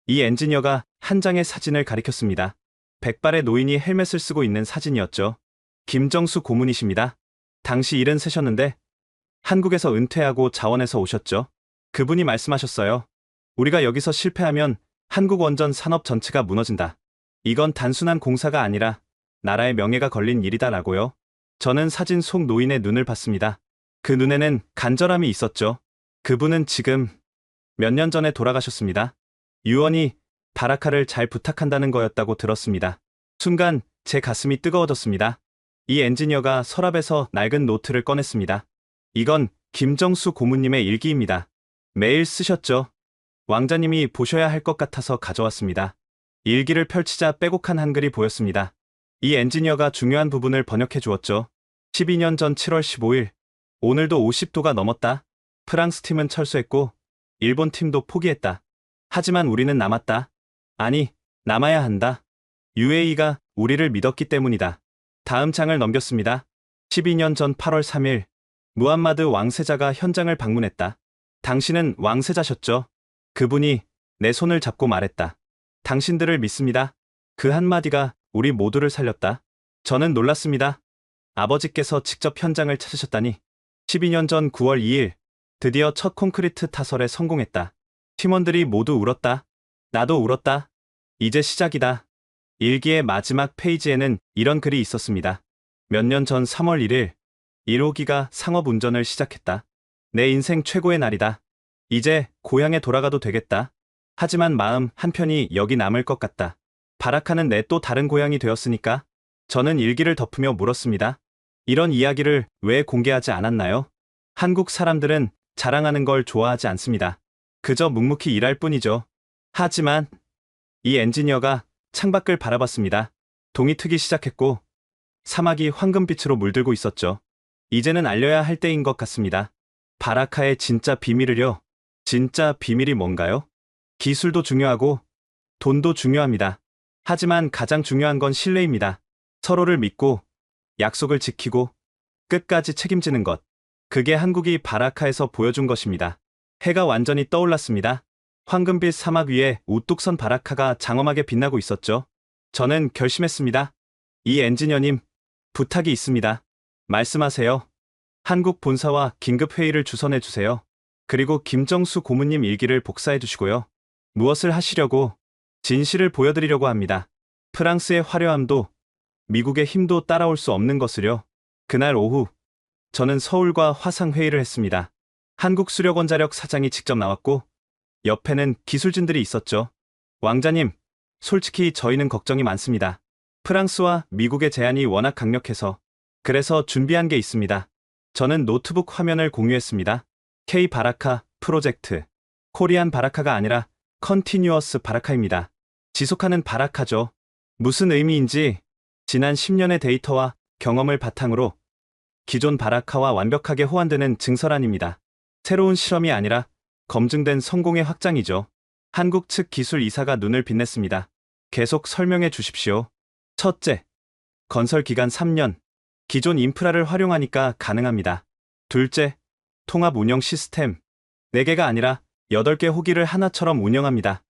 이 엔지니어가 한 장의 사진을 가리켰습니다. 백발의 노인이 헬멧을 쓰고 있는 사진이었죠. 김정수 고문이십니다. 당시 73이셨는데 한국에서 은퇴하고 자원에서 오셨죠. 그분이 말씀하셨어요. 우리가 여기서 실패하면 한국 원전 산업 전체가 무너진다. 이건 단순한 공사가 아니라 나라의 명예가 걸린 일이다라고요. 저는 사진 속 노인의 눈을 봤습니다. 그 눈에는 간절함이 있었죠. 그분은 지금 몇 년 전에 돌아가셨습니다. 유언이 바라카를 잘 부탁한다는 거였다고 들었습니다. 순간 제 가슴이 뜨거워졌습니다. 이 엔지니어가 서랍에서 낡은 노트를 꺼냈습니다. 이건 김정수 고문님의 일기입니다. 매일 쓰셨죠? 왕자님이 보셔야 할 것 같아서 가져왔습니다. 일기를 펼치자 빼곡한 한글이 보였습니다. 이 엔지니어가 중요한 부분을 번역해 주었죠. 12년 전 7월 15일, 오늘도 50도가 넘었다. 프랑스 팀은 철수했고 일본 팀도 포기했다. 하지만 우리는 남았다. 아니, 남아야 한다. UAE가 우리를 믿었기 때문이다. 다음 장을 넘겼습니다. 12년 전 8월 3일, 무함마드 왕세자가 현장을 방문했다. 당신은 왕세자셨죠? 그분이 내 손을 잡고 말했다. 당신들을 믿습니다. 그 한마디가 우리 모두를 살렸다. 저는 놀랐습니다. 아버지께서 직접 현장을 찾으셨다니. 12년 전 9월 2일, 드디어 첫 콘크리트 타설에 성공했다. 팀원들이 모두 울었다. 나도 울었다. 이제 시작이다. 일기의 마지막 페이지에는 이런 글이 있었습니다. 몇 년 전 3월 1일, 1호기가 상업 운전을 시작했다. 내 인생 최고의 날이다. 이제 고향에 돌아가도 되겠다. 하지만 마음 한편이 여기 남을 것 같다. 바라카는 내 또 다른 고향이 되었으니까. 저는 일기를 덮으며 물었습니다. 이런 이야기를 왜 공개하지 않았나요? 한국 사람들은 자랑하는 걸 좋아하지 않습니다. 그저 묵묵히 일할 뿐이죠. 하지만 이 엔지니어가 창밖을 바라봤습니다. 동이 트기 시작했고 사막이 황금빛으로 물들고 있었죠. 이제는 알려야 할 때인 것 같습니다. 바라카의 진짜 비밀을요. 진짜 비밀이 뭔가요? 기술도 중요하고 돈도 중요합니다. 하지만 가장 중요한 건 신뢰입니다. 서로를 믿고 약속을 지키고 끝까지 책임지는 것. 그게 한국이 바라카에서 보여준 것입니다. 해가 완전히 떠올랐습니다. 황금빛 사막 위에 우뚝 선 바라카가 장엄하게 빛나고 있었죠. 저는 결심했습니다. 이 엔지니어님, 부탁이 있습니다. 말씀하세요. 한국 본사와 긴급 회의를 주선해 주세요. 그리고 김정수 고문님 일기를 복사해 주시고요. 무엇을 하시려고? 진실을 보여드리려고 합니다. 프랑스의 화려함도 미국의 힘도 따라올 수 없는 것을요. 그날 오후 저는 서울과 화상회의를 했습니다. 한국수력원자력 사장이 직접 나왔고 옆에는 기술진들이 있었죠. 왕자님, 솔직히 저희는 걱정이 많습니다. 프랑스와 미국의 제안이 워낙 강력해서. 그래서 준비한 게 있습니다. 저는 노트북 화면을 공유했습니다. K 바라카 프로젝트. 코리안 바라카가 아니라 컨티뉴어스 바라카입니다. 지속하는 바라카죠. 무슨 의미인지 지난 10년의 데이터와 경험을 바탕으로 기존 바라카와 완벽하게 호환되는 증설안입니다. 새로운 실험이 아니라 검증된 성공의 확장이죠. 한국 측 기술 이사가 눈을 빛냈습니다. 계속 설명해 주십시오. 첫째, 건설 기간 3년. 기존 인프라를 활용하니까 가능합니다. 둘째, 통합 운영 시스템. 4개가 아니라 8개 호기를 하나처럼 운영합니다.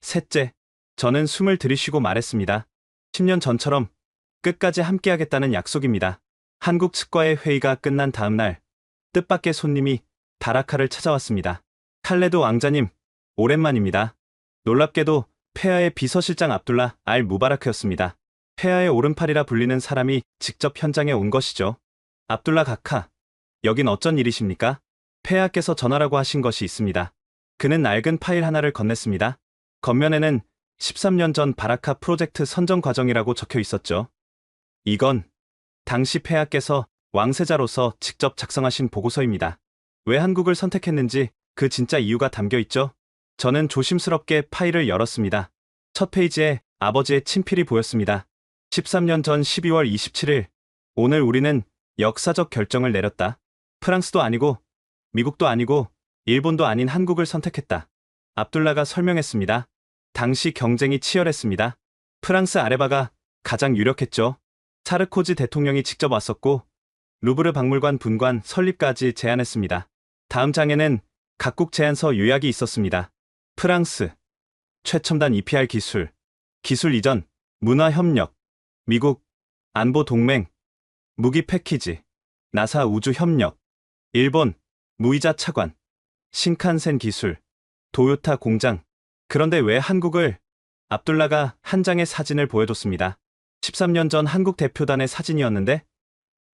셋째, 저는 숨을 들이쉬고 말했습니다. 10년 전처럼 끝까지 함께하겠다는 약속입니다. 한국 측과의 회의가 끝난 다음 날, 뜻밖의 손님이 바라카를 찾아왔습니다. 칼레드 왕자님, 오랜만입니다. 놀랍게도 폐하의 비서실장 압둘라 알 무바라크였습니다. 폐하의 오른팔이라 불리는 사람이 직접 현장에 온 것이죠. 압둘라 가카, 여긴 어쩐 일이십니까? 폐하께서 전하라고 하신 것이 있습니다. 그는 낡은 파일 하나를 건넸습니다. 겉면에는 13년 전 바라카 프로젝트 선정 과정이라고 적혀 있었죠. 이건 당시 폐하께서 왕세자로서 직접 작성하신 보고서입니다. 왜 한국을 선택했는지 그 진짜 이유가 담겨 있죠. 저는 조심스럽게 파일을 열었습니다. 첫 페이지에 아버지의 친필이 보였습니다. 13년 전 12월 27일, 오늘 우리는 역사적 결정을 내렸다. 프랑스도 아니고 미국도 아니고 일본도 아닌 한국을 선택했다. 압둘라가 설명했습니다. 당시 경쟁이 치열했습니다. 프랑스 아레바가 가장 유력했죠. 사르코지 대통령이 직접 왔었고 루브르 박물관 분관 설립까지 제안했습니다. 다음 장에는 각국 제안서 요약이 있었습니다. 프랑스, 최첨단 EPR 기술, 기술 이전, 문화 협력, 미국, 안보 동맹, 무기 패키지, 나사 우주 협력, 일본, 무이자 차관, 신칸센 기술, 도요타 공장. 그런데 왜 한국을? 압둘라가 한 장의 사진을 보여줬습니다. 13년 전 한국 대표단의 사진이었는데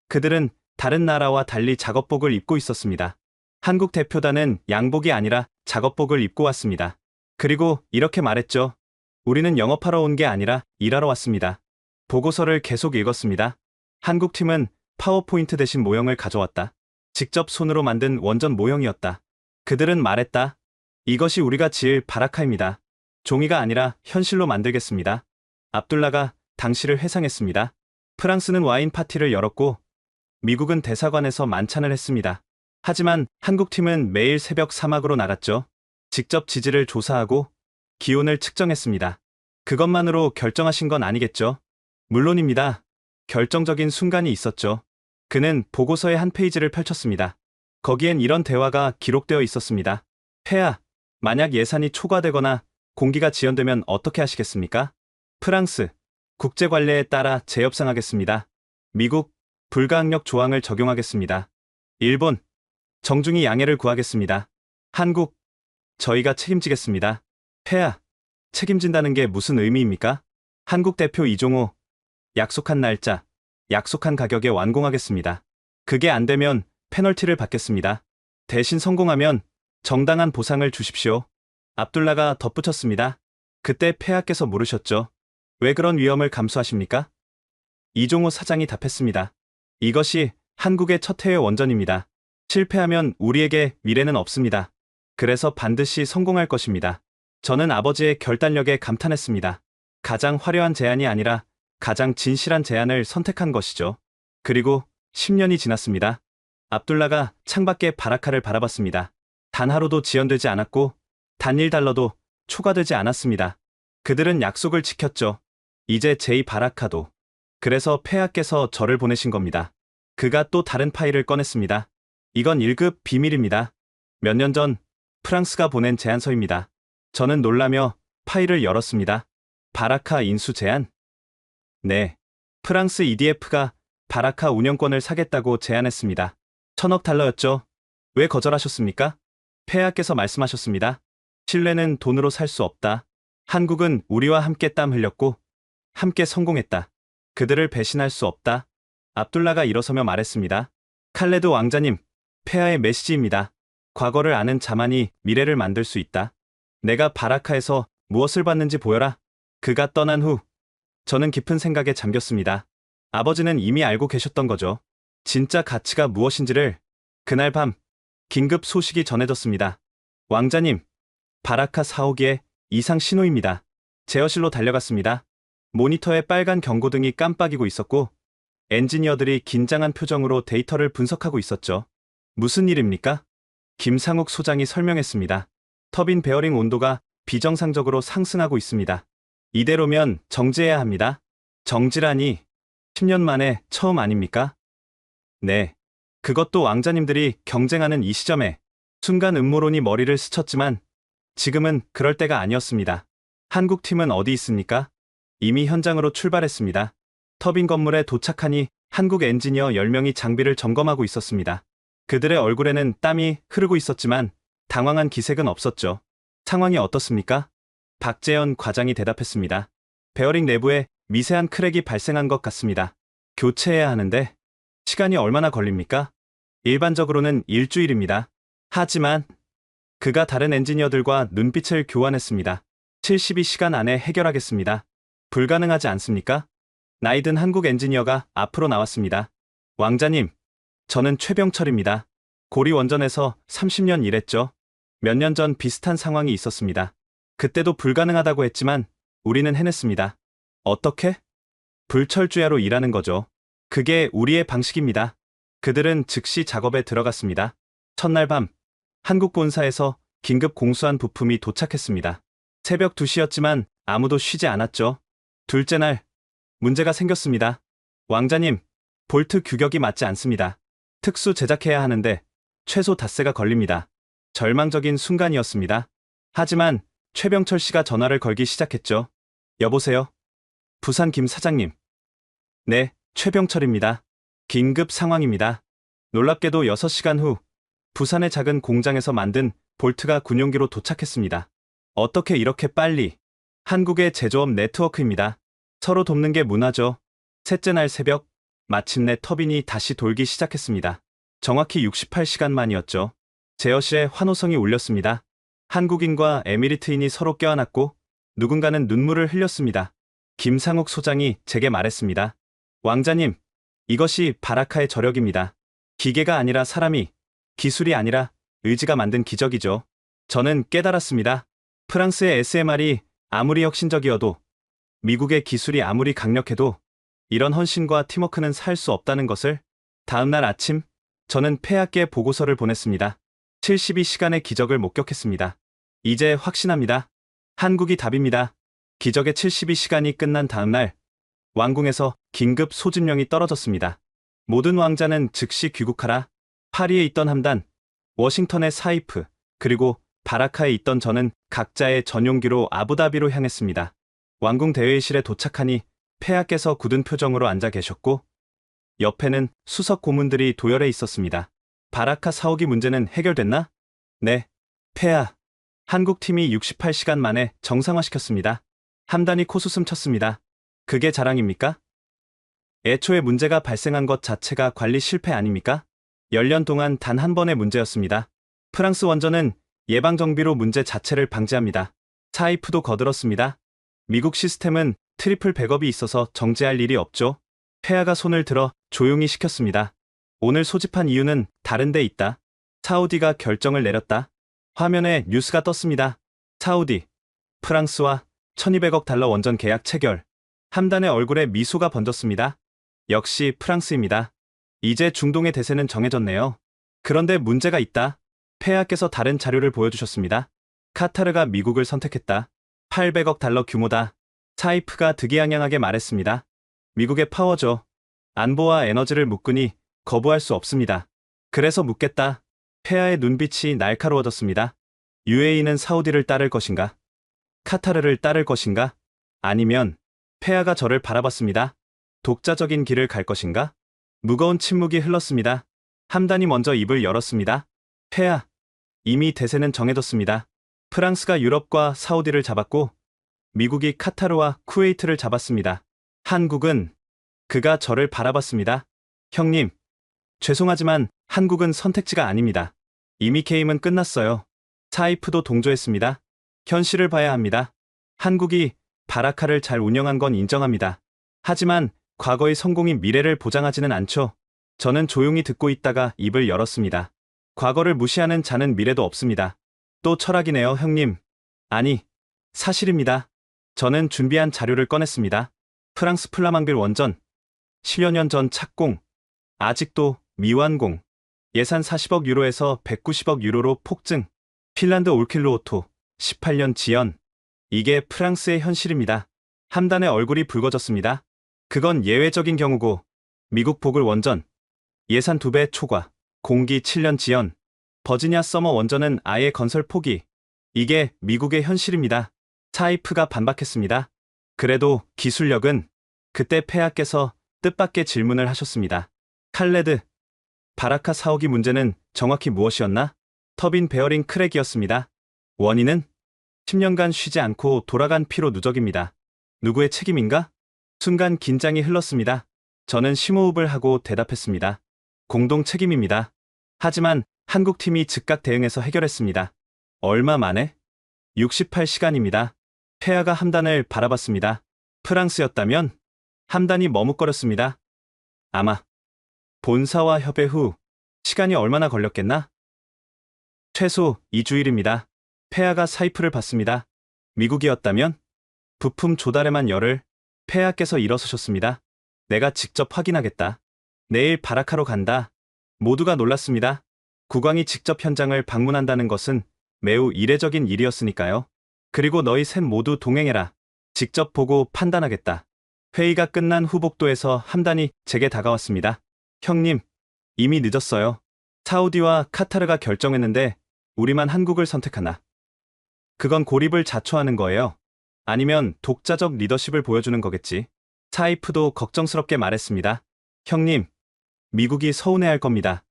그들은 다른 나라와 달리 작업복을 입고 있었습니다. 한국 대표단은 양복이 아니라 작업복을 입고 왔습니다. 그리고 이렇게 말했죠. 우리는 영업하러 온 게 아니라 일하러 왔습니다. 보고서를 계속 읽었습니다. 한국 팀은 파워포인트 대신 모형을 가져왔다. 직접 손으로 만든 원전 모형이었다. 그들은 말했다. 이것이 우리가 지을 바라카입니다. 종이가 아니라 현실로 만들겠습니다. 압둘라가 당시를 회상했습니다. 프랑스는 와인 파티를 열었고 미국은 대사관에서 만찬을 했습니다. 하지만 한국팀은 매일 새벽 사막으로 나갔죠. 직접 지질을 조사하고 기온을 측정했습니다. 그것만으로 결정하신 건 아니겠죠? 물론입니다. 결정적인 순간이 있었죠. 그는 보고서의 한 페이지를 펼쳤습니다. 거기엔 이런 대화가 기록되어 있었습니다. 폐하, 만약 예산이 초과되거나 공기가 지연되면 어떻게 하시겠습니까? 프랑스, 국제관례에 따라 재협상하겠습니다. 미국, 불가항력 조항을 적용하겠습니다. 일본, 정중히 양해를 구하겠습니다. 한국, 저희가 책임지겠습니다. 폐하, 책임진다는 게 무슨 의미입니까? 한국 대표 이종호, 약속한 날짜, 약속한 가격에 완공하겠습니다. 그게 안 되면 페널티를 받겠습니다. 대신 성공하면 정당한 보상을 주십시오. 압둘라가 덧붙였습니다. 그때 폐하께서 물으셨죠. 왜 그런 위험을 감수하십니까? 이종호 사장이 답했습니다. 이것이 한국의 첫 해외 원전입니다. 실패하면 우리에게 미래는 없습니다. 그래서 반드시 성공할 것입니다. 저는 아버지의 결단력에 감탄했습니다. 가장 화려한 제안이 아니라 가장 진실한 제안을 선택한 것이죠. 그리고 10년이 지났습니다. 압둘라가 창밖에 바라카를 바라봤습니다. 단 하루도 지연되지 않았고 단 1달러도 초과되지 않았습니다. 그들은 약속을 지켰죠. 이제 제2 바라카도. 그래서 폐하께서 저를 보내신 겁니다. 그가 또 다른 파일을 꺼냈습니다. 이건 1급 비밀입니다. 몇 년 전 프랑스가 보낸 제안서입니다. 저는 놀라며 파일을 열었습니다. 바라카 인수 제안? 네. 프랑스 EDF가 바라카 운영권을 사겠다고 제안했습니다. 1000억 달러였죠. 왜 거절하셨습니까? 폐하께서 말씀하셨습니다. 신뢰는 돈으로 살 수 없다. 한국은 우리와 함께 땀 흘렸고 함께 성공했다. 그들을 배신할 수 없다. 압둘라가 일어서며 말했습니다. 칼레드 왕자님, 폐하의 메시지입니다. 과거를 아는 자만이 미래를 만들 수 있다. 내가 바라카에서 무엇을 받는지 보여라. 그가 떠난 후 저는 깊은 생각에 잠겼습니다. 아버지는 이미 알고 계셨던 거죠. 진짜 가치가 무엇인지를. 그날 밤 긴급 소식이 전해졌습니다. 왕자님, 바라카 4호기의 이상 신호입니다. 제어실로 달려갔습니다. 모니터에 빨간 경고등이 깜빡이고 있었고 엔지니어들이 긴장한 표정으로 데이터를 분석하고 있었죠. 무슨 일입니까? 김상욱 소장이 설명했습니다. 터빈 베어링 온도가 비정상적으로 상승하고 있습니다. 이대로면 정지해야 합니다. 정지라니 10년 만에 처음 아닙니까? 네. 그것도 왕자님들이 경쟁하는 이 시점에. 순간 음모론이 머리를 스쳤지만 지금은 그럴 때가 아니었습니다. 한국 팀은 어디 있습니까? 이미 현장으로 출발했습니다. 터빈 건물에 도착하니 한국 엔지니어 10명이 장비를 점검하고 있었습니다. 그들의 얼굴에는 땀이 흐르고 있었지만 당황한 기색은 없었죠. 상황이 어떻습니까? 박재현 과장이 대답했습니다. 베어링 내부에 미세한 크랙이 발생한 것 같습니다. 교체해야 하는데 시간이 얼마나 걸립니까? 일반적으로는 일주일입니다. 하지만 그가 다른 엔지니어들과 눈빛을 교환했습니다. 72시간 안에 해결하겠습니다. 불가능하지 않습니까? 나이든 한국 엔지니어가 앞으로 나왔습니다. 왕자님, 저는 최병철입니다. 고리 원전에서 30년 일했죠. 몇 년 전 비슷한 상황이 있었습니다. 그때도 불가능하다고 했지만 우리는 해냈습니다. 어떻게? 불철주야로 일하는 거죠. 그게 우리의 방식입니다. 그들은 즉시 작업에 들어갔습니다. 첫날 밤, 한국 본사에서 긴급 공수한 부품이 도착했습니다. 새벽 2시였지만 아무도 쉬지 않았죠. 둘째 날, 문제가 생겼습니다. 왕자님, 볼트 규격이 맞지 않습니다. 특수 제작해야 하는데 최소 닷새가 걸립니다. 절망적인 순간이었습니다. 하지만 최병철 씨가 전화를 걸기 시작했죠. 여보세요? 부산 김 사장님. 네, 최병철입니다. 긴급 상황입니다. 놀랍게도 6시간 후 부산의 작은 공장에서 만든 볼트가 군용기로 도착했습니다. 어떻게 이렇게 빨리? 한국의 제조업 네트워크입니다. 서로 돕는 게 문화죠. 셋째 날 새벽, 마침내 터빈이 다시 돌기 시작했습니다. 정확히 68시간 만이었죠. 제어실에 환호성이 울렸습니다. 한국인과 에미리트인이 서로 껴안았고 누군가는 눈물을 흘렸습니다. 김상욱 소장이 제게 말했습니다. 왕자님, 이것이 바라카의 저력입니다. 기계가 아니라 사람이, 기술이 아니라 의지가 만든 기적이죠. 저는 깨달았습니다. 프랑스의 SMR이 아무리 혁신적이어도, 미국의 기술이 아무리 강력해도 이런 헌신과 팀워크는 살 수 없다는 것을. 다음날 아침, 저는 폐하께 보고서를 보냈습니다. 72시간의 기적을 목격했습니다. 이제 확신합니다. 한국이 답입니다. 기적의 72시간이 끝난 다음날, 왕궁에서 긴급 소집령이 떨어졌습니다. 모든 왕자는 즉시 귀국하라. 파리에 있던 함단, 워싱턴의 사이프, 그리고 바라카에 있던 저는 각자의 전용기로 아부다비로 향했습니다. 왕궁 대회의실에 도착하니 폐하께서 굳은 표정으로 앉아 계셨고 옆에는 수석 고문들이 도열해 있었습니다. 바라카 사오기 문제는 해결됐나? 네, 폐하. 한국팀이 68시간 만에 정상화시켰습니다. 함단이 코수숨 쳤습니다. 그게 자랑입니까? 애초에 문제가 발생한 것 자체가 관리 실패 아닙니까? 10년 동안 단 한 번의 문제였습니다. 프랑스 원전은 예방정비로 문제 자체를 방지합니다. 사이프도 거들었습니다. 미국 시스템은 트리플 백업이 있어서 정지할 일이 없죠. 폐하가 손을 들어 조용히 시켰습니다. 오늘 소집한 이유는 다른 데 있다. 사우디가 결정을 내렸다. 화면에 뉴스가 떴습니다. 사우디, 프랑스와 1200억 달러 원전 계약 체결. 함단의 얼굴에 미소가 번졌습니다. 역시 프랑스입니다. 이제 중동의 대세는 정해졌네요. 그런데 문제가 있다. 폐하께서 다른 자료를 보여주셨습니다. 카타르가 미국을 선택했다. 800억 달러 규모다. 사이프가 득이양양하게 말했습니다. 미국의 파워죠. 안보와 에너지를 묶으니 거부할 수 없습니다. 그래서 묻겠다. 폐하의 눈빛이 날카로워졌습니다. UAE는 사우디를 따를 것인가? 카타르를 따를 것인가? 아니면 폐하가 저를 바라봤습니다. 독자적인 길을 갈 것인가? 무거운 침묵이 흘렀습니다. 함단이 먼저 입을 열었습니다. 폐하, 이미 대세는 정해졌습니다. 프랑스가 유럽과 사우디를 잡았고 미국이 카타르와 쿠웨이트를 잡았습니다. 한국은, 그가 저를 바라봤습니다. 형님, 죄송하지만 한국은 선택지가 아닙니다. 이미 게임은 끝났어요. 사이프도 동조했습니다. 현실을 봐야 합니다. 한국이 바라카를 잘 운영한 건 인정합니다. 하지만 과거의 성공이 미래를 보장하지는 않죠. 저는 조용히 듣고 있다가 입을 열었습니다. 과거를 무시하는 자는 미래도 없습니다. 또 철학이네요, 형님. 아니, 사실입니다. 저는 준비한 자료를 꺼냈습니다. 프랑스 플라망빌 원전, 10여 년 전 착공, 아직도 미완공, 예산 40억 유로에서 190억 유로로 폭증, 핀란드 올킬루오토, 18년 지연. 이게 프랑스의 현실입니다. 함단의 얼굴이 붉어졌습니다. 그건 예외적인 경우고, 미국 보글 원전, 예산 2배 초과, 공기 7년 지연, 버지니아 서머 원전은 아예 건설 포기. 이게 미국의 현실입니다. 사이프가 반박했습니다. 그래도 기술력은. 그때 폐하께서 뜻밖의 질문을 하셨습니다. 칼레드, 바라카 사오기 문제는 정확히 무엇이었나? 터빈 베어링 크랙이었습니다. 원인은? 10년간 쉬지 않고 돌아간 피로 누적입니다. 누구의 책임인가? 순간 긴장이 흘렀습니다. 저는 심호흡을 하고 대답했습니다. 공동 책임입니다. 하지만 한국팀이 즉각 대응해서 해결했습니다. 얼마 만에? 68시간입니다. 폐하가 함단을 바라봤습니다. 프랑스였다면? 함단이 머뭇거렸습니다. 아마 본사와 협의 후 시간이 얼마나 걸렸겠나? 최소 2주일입니다. 폐하가 사이프를 받습니다. 미국이었다면? 부품 조달에만 열흘. 폐하께서 일어서셨습니다. 내가 직접 확인하겠다. 내일 바라카로 간다. 모두가 놀랐습니다. 국왕이 직접 현장을 방문한다는 것은 매우 이례적인 일이었으니까요. 그리고 너희 셋 모두 동행해라. 직접 보고 판단하겠다. 회의가 끝난 후 복도에서 함단이 제게 다가왔습니다. 형님, 이미 늦었어요. 사우디와 카타르가 결정했는데 우리만 한국을 선택하나. 그건 고립을 자초하는 거예요. 아니면 독자적 리더십을 보여주는 거겠지. 사이프도 걱정스럽게 말했습니다. 형님, 미국이 서운해할 겁니다.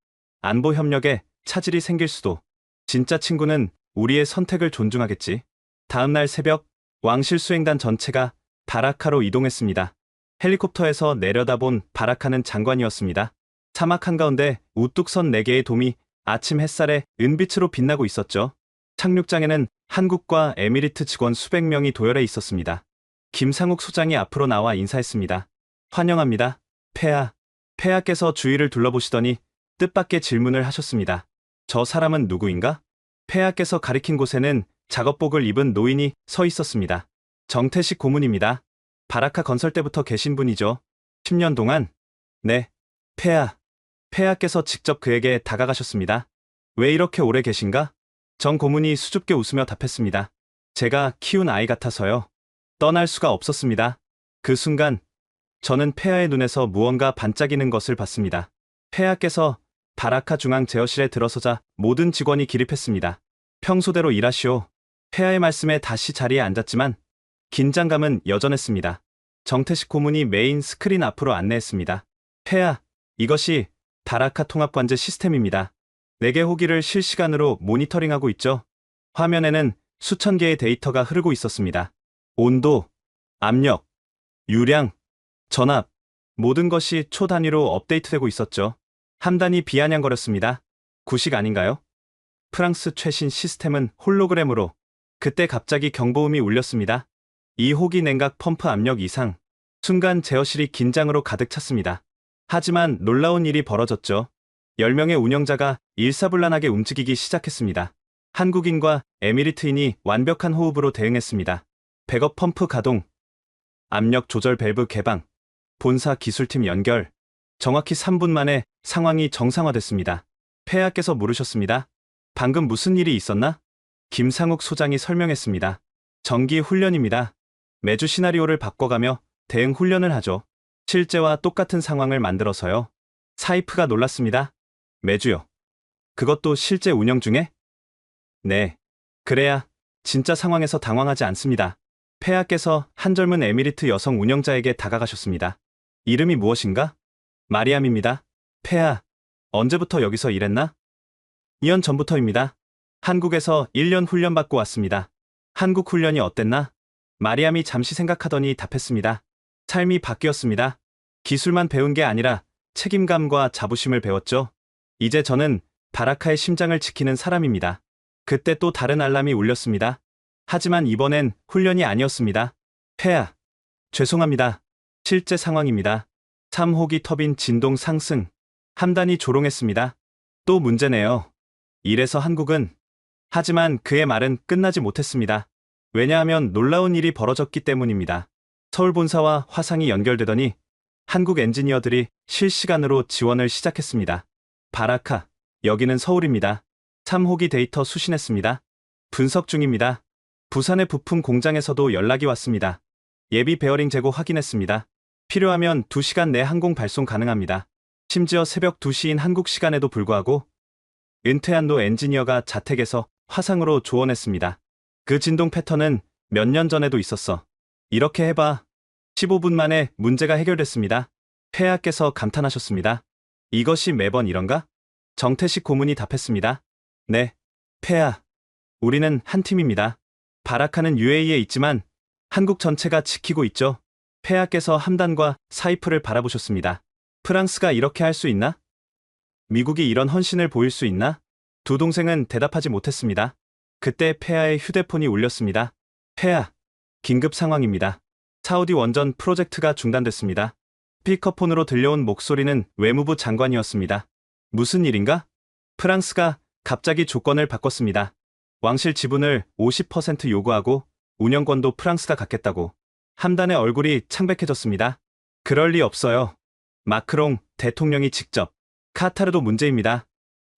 안보 협력에 차질이 생길 수도. 진짜 친구는 우리의 선택을 존중하겠지. 다음 날 새벽, 왕실 수행단 전체가 바라카로 이동했습니다. 헬리콥터에서 내려다본 바라카는 장관이었습니다. 사막 한가운데 우뚝 선 4개의 돔이 아침 햇살에 은빛으로 빛나고 있었죠. 착륙장에는 한국과 에미리트 직원 수백 명이 도열해 있었습니다. 김상욱 소장이 앞으로 나와 인사했습니다. 환영합니다. 폐하. 폐하께서 주위를 둘러보시더니 뜻밖의 질문을 하셨습니다. 저 사람은 누구인가? 폐하께서 가리킨 곳에는 작업복을 입은 노인이 서 있었습니다. 정태식 고문입니다. 바라카 건설 때부터 계신 분이죠. 10년 동안? 네. 폐하. 폐하께서 직접 그에게 다가가셨습니다. 왜 이렇게 오래 계신가? 정 고문이 수줍게 웃으며 답했습니다. 제가 키운 아이 같아서요. 떠날 수가 없었습니다. 그 순간 저는 폐하의 눈에서 무언가 반짝이는 것을 봤습니다. 폐하께서 바라카 중앙 제어실에 들어서자 모든 직원이 기립했습니다. 평소대로 일하시오. 폐하의 말씀에 다시 자리에 앉았지만 긴장감은 여전했습니다. 정태식 고문이 메인 스크린 앞으로 안내했습니다. 폐하, 이것이 바라카 통합관제 시스템입니다. 4개 호기를 실시간으로 모니터링하고 있죠. 화면에는 수천 개의 데이터가 흐르고 있었습니다. 온도, 압력, 유량, 전압, 모든 것이 초 단위로 업데이트되고 있었죠. 함단이 비아냥거렸습니다. 구식 아닌가요? 프랑스 최신 시스템은 홀로그램으로. 그때 갑자기 경보음이 울렸습니다. 이 호기 냉각 펌프 압력 이상. 순간 제어실이 긴장으로 가득 찼습니다. 하지만 놀라운 일이 벌어졌죠. 10명의 운영자가 일사불란하게 움직이기 시작했습니다. 한국인과 에미리트인이 완벽한 호흡으로 대응했습니다. 백업 펌프 가동, 압력 조절 밸브 개방, 본사 기술팀 연결. 정확히 3분 만에 상황이 정상화됐습니다. 폐하께서 물으셨습니다. 방금 무슨 일이 있었나? 김상욱 소장이 설명했습니다. 정기 훈련입니다. 매주 시나리오를 바꿔가며 대응 훈련을 하죠. 실제와 똑같은 상황을 만들어서요. 사이프가 놀랐습니다. 매주요. 그것도 실제 운영 중에? 네. 그래야 진짜 상황에서 당황하지 않습니다. 폐하께서 한 젊은 에미리트 여성 운영자에게 다가가셨습니다. 이름이 무엇인가? 마리암입니다. 폐하, 언제부터 여기서 일했나? 2년 전부터입니다. 한국에서 1년 훈련받고 왔습니다. 한국 훈련이 어땠나? 마리암이 잠시 생각하더니 답했습니다. 삶이 바뀌었습니다. 기술만 배운 게 아니라 책임감과 자부심을 배웠죠. 이제 저는 바라카의 심장을 지키는 사람입니다. 그때 또 다른 알람이 울렸습니다. 하지만 이번엔 훈련이 아니었습니다. 폐하, 죄송합니다. 실제 상황입니다. 3호기 터빈 진동 상승. 함단이 조롱했습니다. 또 문제네요. 이래서 한국은. 하지만 그의 말은 끝나지 못했습니다. 왜냐하면 놀라운 일이 벌어졌기 때문입니다. 서울 본사와 화상이 연결되더니 한국 엔지니어들이 실시간으로 지원을 시작했습니다. 바라카, 여기는 서울입니다. 3호기 데이터 수신했습니다. 분석 중입니다. 부산의 부품 공장에서도 연락이 왔습니다. 예비 베어링 재고 확인했습니다. 필요하면 2시간 내 항공 발송 가능합니다. 심지어 새벽 2시인 한국 시간에도 불구하고 은퇴한 노 엔지니어가 자택에서 화상으로 조언했습니다. 그 진동 패턴은 몇 년 전에도 있었어. 이렇게 해봐. 15분 만에 문제가 해결됐습니다. 폐하께서 감탄하셨습니다. 이것이 매번 이런가? 정태식 고문이 답했습니다. 네, 폐하. 우리는 한 팀입니다. 바라카는 UAE에 있지만 한국 전체가 지키고 있죠. 폐하께서 함단과 사이프를 바라보셨습니다. 프랑스가 이렇게 할 수 있나? 미국이 이런 헌신을 보일 수 있나? 두 동생은 대답하지 못했습니다. 그때 폐하의 휴대폰이 울렸습니다. 폐하, 긴급 상황입니다. 사우디 원전 프로젝트가 중단됐습니다. 스피커폰으로 들려온 목소리는 외무부 장관이었습니다. 무슨 일인가? 프랑스가 갑자기 조건을 바꿨습니다. 왕실 지분을 50% 요구하고 운영권도 프랑스가 갖겠다고. 함단의 얼굴이 창백해졌습니다. 그럴 리 없어요. 마크롱 대통령이 직접. 카타르도 문제입니다.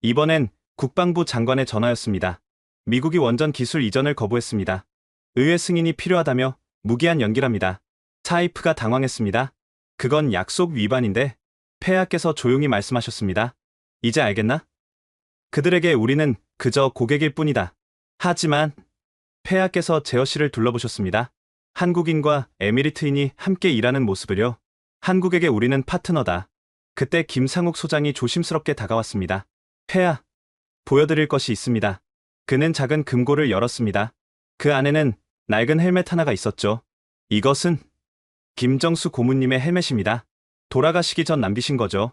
이번엔 국방부 장관의 전화였습니다. 미국이 원전 기술 이전을 거부했습니다. 의회 승인이 필요하다며 무기한 연기랍니다. 사이프가 당황했습니다. 그건 약속 위반인데 폐하께서 조용히 말씀하셨습니다. 이제 알겠나? 그들에게 우리는 그저 고객일 뿐이다. 하지만 폐하께서 제어 씨를 둘러보셨습니다. 한국인과 에미리트인이 함께 일하는 모습을요. 한국에게 우리는 파트너다. 그때 김상욱 소장이 조심스럽게 다가왔습니다. 폐하, 보여드릴 것이 있습니다. 그는 작은 금고를 열었습니다. 그 안에는 낡은 헬멧 하나가 있었죠. 이것은 김정수 고문님의 헬멧입니다. 돌아가시기 전 남기신 거죠.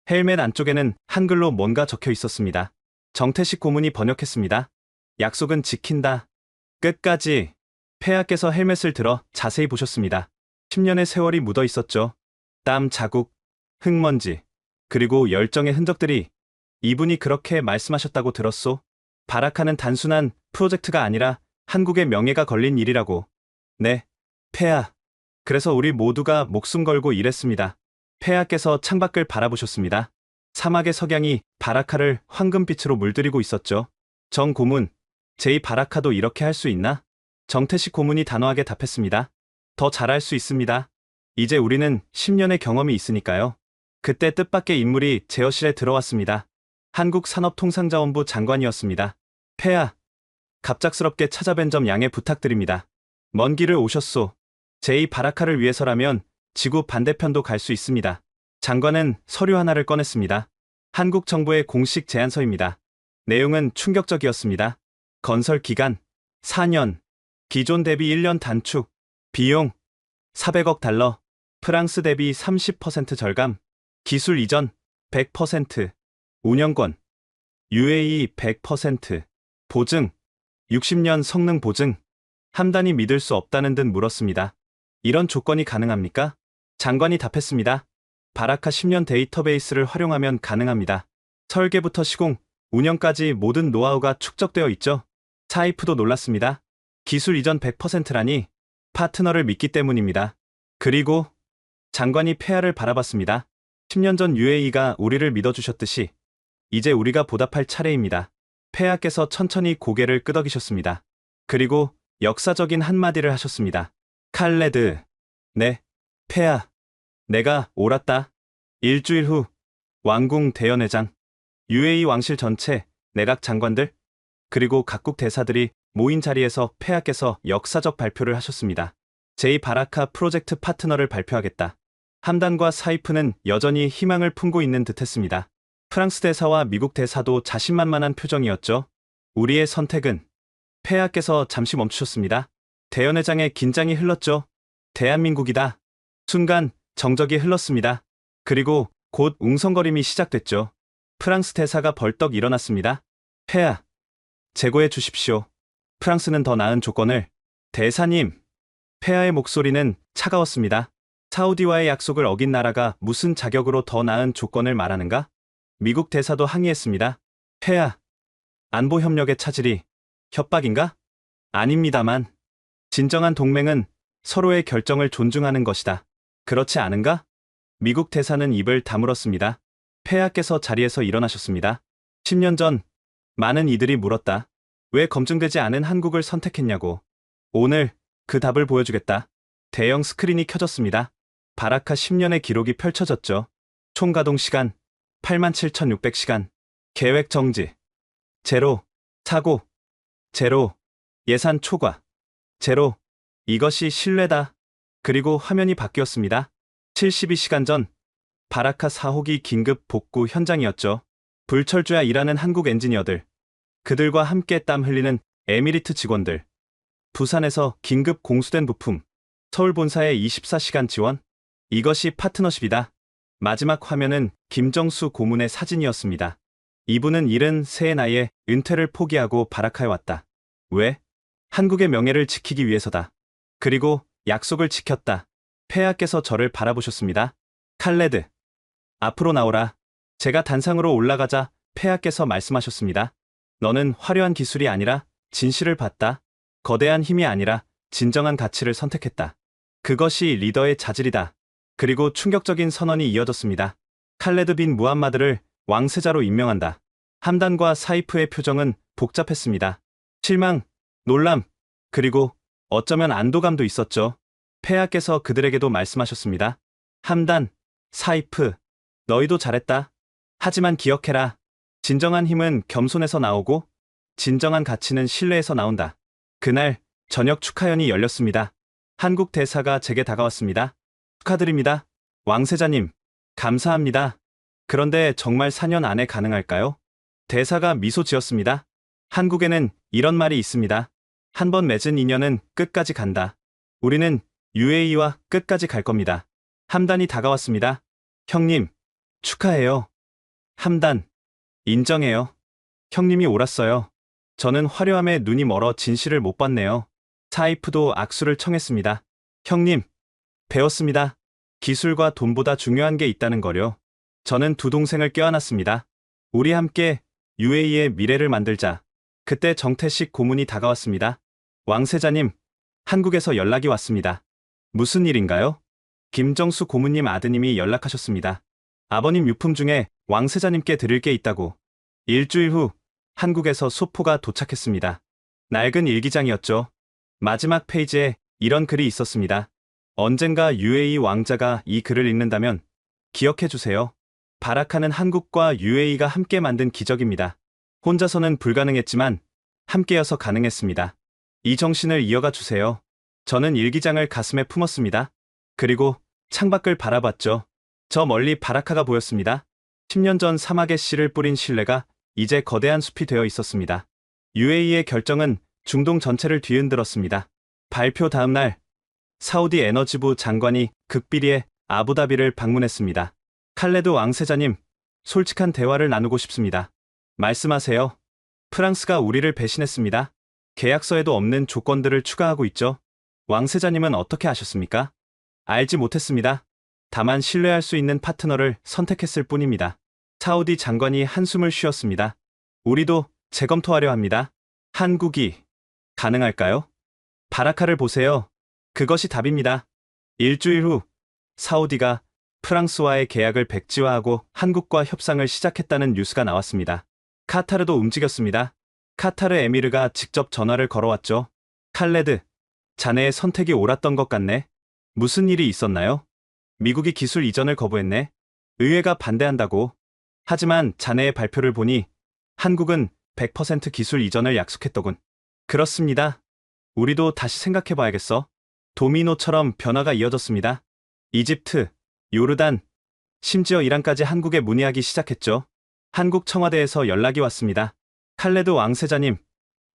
헬멧 안쪽에는 한글로 뭔가 적혀 있었습니다. 정태식 고문이 번역했습니다. 약속은 지킨다. 끝까지. 폐하께서 헬멧을 들어 자세히 보셨습니다. 10년의 세월이 묻어 있었죠. 땀 자국, 흙먼지, 그리고 열정의 흔적들이. 이분이 그렇게 말씀하셨다고 들었소. 바라카는 단순한 프로젝트가 아니라 한국의 명예가 걸린 일이라고. 네, 폐하. 그래서 우리 모두가 목숨 걸고 일했습니다. 폐하께서 창밖을 바라보셨습니다. 사막의 석양이 바라카를 황금빛으로 물들이고 있었죠. 정 고문, 제2 바라카도 이렇게 할 수 있나? 정태식 고문이 단호하게 답했습니다. 더 잘할 수 있습니다. 이제 우리는 10년의 경험이 있으니까요. 그때 뜻밖의 인물이 제어실에 들어왔습니다. 한국산업통상자원부 장관이었습니다. 폐하, 갑작스럽게 찾아뵌 점 양해 부탁드립니다. 먼 길을 오셨소. 제2 바라카를 위해서라면 지구 반대편도 갈 수 있습니다. 장관은 서류 하나를 꺼냈습니다. 한국 정부의 공식 제안서입니다. 내용은 충격적이었습니다. 건설 기간 4년, 기존 대비 1년 단축, 비용 400억 달러, 프랑스 대비 30% 절감, 기술 이전 100%, 운영권 UAE 100%, 보증 60년 성능 보증. 함단이 믿을 수 없다는 듯 물었습니다. 이런 조건이 가능합니까? 장관이 답했습니다. 바라카 10년 데이터베이스를 활용하면 가능합니다. 설계부터 시공, 운영까지 모든 노하우가 축적되어 있죠. 사이프도 놀랐습니다. 기술 이전 100%라니 파트너를 믿기 때문입니다. 그리고 장관이 폐하를 바라봤습니다. 10년 전 UAE가 우리를 믿어주셨듯이 이제 우리가 보답할 차례입니다. 폐하께서 천천히 고개를 끄덕이셨습니다. 그리고 역사적인 한마디를 하셨습니다. 칼레드. 네, 폐하. 내가 옳았다. 일주일 후 왕궁 대연회장, UAE 왕실 전체, 내각 장관들, 그리고 각국 대사들이 모인 자리에서 폐하께서 역사적 발표를 하셨습니다. 제2 바라카 프로젝트 파트너를 발표하겠다. 함단과 사이프는 여전히 희망을 품고 있는 듯했습니다. 프랑스 대사와 미국 대사도 자신만만한 표정이었죠. 우리의 선택은. 폐하께서 잠시 멈추셨습니다. 대연회장의 긴장이 흘렀죠. 대한민국이다. 순간 정적이 흘렀습니다. 그리고 곧 웅성거림이 시작됐죠. 프랑스 대사가 벌떡 일어났습니다. 폐하, 재고해 주십시오. 프랑스는 더 나은 조건을. 대사님. 폐하의 목소리는 차가웠습니다. 사우디와의 약속을 어긴 나라가 무슨 자격으로 더 나은 조건을 말하는가? 미국 대사도 항의했습니다. 폐하, 안보 협력의 차질이 협박인가? 아닙니다만. 진정한 동맹은 서로의 결정을 존중하는 것이다. 그렇지 않은가? 미국 대사는 입을 다물었습니다. 폐하께서 자리에서 일어나셨습니다. 10년 전 많은 이들이 물었다. 왜 검증되지 않은 한국을 선택했냐고. 오늘 그 답을 보여주겠다. 대형 스크린이 켜졌습니다. 바라카 10년의 기록이 펼쳐졌죠. 총 가동 시간 87,600시간. 계획 정지. 제로. 사고. 제로. 예산 초과. 제로. 이것이 신뢰다. 그리고 화면이 바뀌었습니다. 72시간 전 바라카 4호기 긴급 복구 현장이었죠. 불철주야 일하는 한국 엔지니어들. 그들과 함께 땀 흘리는 에미리트 직원들. 부산에서 긴급 공수된 부품. 서울 본사의 24시간 지원. 이것이 파트너십이다. 마지막 화면은 김정수 고문의 사진이었습니다. 이분은 73의 나이에 은퇴를 포기하고 바라카에 왔다. 왜? 한국의 명예를 지키기 위해서다. 그리고 약속을 지켰다. 폐하께서 저를 바라보셨습니다. 칼레드, 앞으로 나오라. 제가 단상으로 올라가자 폐하께서 말씀하셨습니다. 너는 화려한 기술이 아니라 진실을 봤다. 거대한 힘이 아니라 진정한 가치를 선택했다. 그것이 리더의 자질이다. 그리고 충격적인 선언이 이어졌습니다. 칼레드 빈 무함마드를 왕세자로 임명한다. 함단과 사이프의 표정은 복잡했습니다. 실망, 놀람, 그리고 어쩌면 안도감도 있었죠. 폐하께서 그들에게도 말씀하셨습니다. 함단, 사이프, 너희도 잘했다. 하지만 기억해라. 진정한 힘은 겸손에서 나오고 진정한 가치는 신뢰에서 나온다. 그날 저녁 축하연이 열렸습니다. 한국 대사가 제게 다가왔습니다. 축하드립니다. 왕세자님, 감사합니다. 그런데 정말 4년 안에 가능할까요? 대사가 미소 지었습니다. 한국에는 이런 말이 있습니다. 한 번 맺은 인연은 끝까지 간다. 우리는 UAE와 끝까지 갈 겁니다. 함단이 다가왔습니다. 형님, 축하해요. 함단, 인정해요. 형님이 옳았어요. 저는 화려함에 눈이 멀어 진실을 못 봤네요. 사이프도 악수를 청했습니다. 형님, 배웠습니다. 기술과 돈보다 중요한 게 있다는 거요. 저는 두 동생을 껴안았습니다. 우리 함께 UAE의 미래를 만들자. 그때 정태식 고문이 다가왔습니다. 왕세자님, 한국에서 연락이 왔습니다. 무슨 일인가요? 김정수 고문님 아드님이 연락하셨습니다. 아버님 유품 중에 왕세자님께 드릴 게 있다고. 일주일 후 한국에서 소포가 도착했습니다. 낡은 일기장이었죠. 마지막 페이지에 이런 글이 있었습니다. 언젠가 UAE 왕자가 이 글을 읽는다면 기억해 주세요. 바라카는 한국과 UAE가 함께 만든 기적입니다. 혼자서는 불가능했지만 함께여서 가능했습니다. 이 정신을 이어가 주세요. 저는 일기장을 가슴에 품었습니다. 그리고 창밖을 바라봤죠. 저 멀리 바라카가 보였습니다. 10년 전 사막에 씨를 뿌린 신뢰가 이제 거대한 숲이 되어 있었습니다. UAE의 결정은 중동 전체를 뒤흔들었습니다. 발표 다음 날 사우디 에너지부 장관이 극비리에 아부다비를 방문했습니다. 칼레드 왕세자님, 솔직한 대화를 나누고 싶습니다. 말씀하세요. 프랑스가 우리를 배신했습니다. 계약서에도 없는 조건들을 추가하고 있죠. 왕세자님은 어떻게 아셨습니까? 알지 못했습니다. 다만 신뢰할 수 있는 파트너를 선택했을 뿐입니다. 사우디 장관이 한숨을 쉬었습니다. 우리도 재검토하려 합니다. 한국이 가능할까요? 바라카를 보세요. 그것이 답입니다. 일주일 후 사우디가 프랑스와의 계약을 백지화하고 한국과 협상을 시작했다는 뉴스가 나왔습니다. 카타르도 움직였습니다. 카타르 에미르가 직접 전화를 걸어왔죠. 칼레드, 자네의 선택이 옳았던 것 같네. 무슨 일이 있었나요? 미국이 기술 이전을 거부했네. 의회가 반대한다고. 하지만 자네의 발표를 보니 한국은 100% 기술 이전을 약속했더군. 그렇습니다. 우리도 다시 생각해봐야겠어. 도미노처럼 변화가 이어졌습니다. 이집트, 요르단, 심지어 이란까지 한국에 문의하기 시작했죠. 한국 청와대에서 연락이 왔습니다. 칼레드 왕세자님,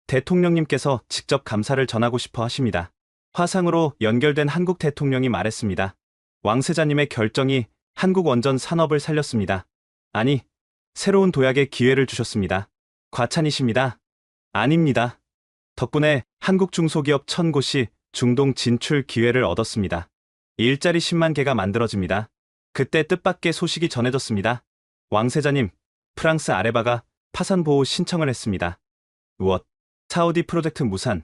대통령님께서 직접 감사를 전하고 싶어 하십니다. 화상으로 연결된 한국 대통령이 말했습니다. 왕세자님의 결정이 한국 원전 산업을 살렸습니다. 아니, 새로운 도약의 기회를 주셨습니다. 과찬이십니다. 아닙니다. 덕분에 한국 중소기업 1000곳이 중동 진출 기회를 얻었습니다. 일자리 10만 개가 만들어집니다. 그때 뜻밖의 소식이 전해졌습니다. 왕세자님, 프랑스 아레바가 파산 보호 신청을 했습니다. 무엇? 사우디 프로젝트 무산,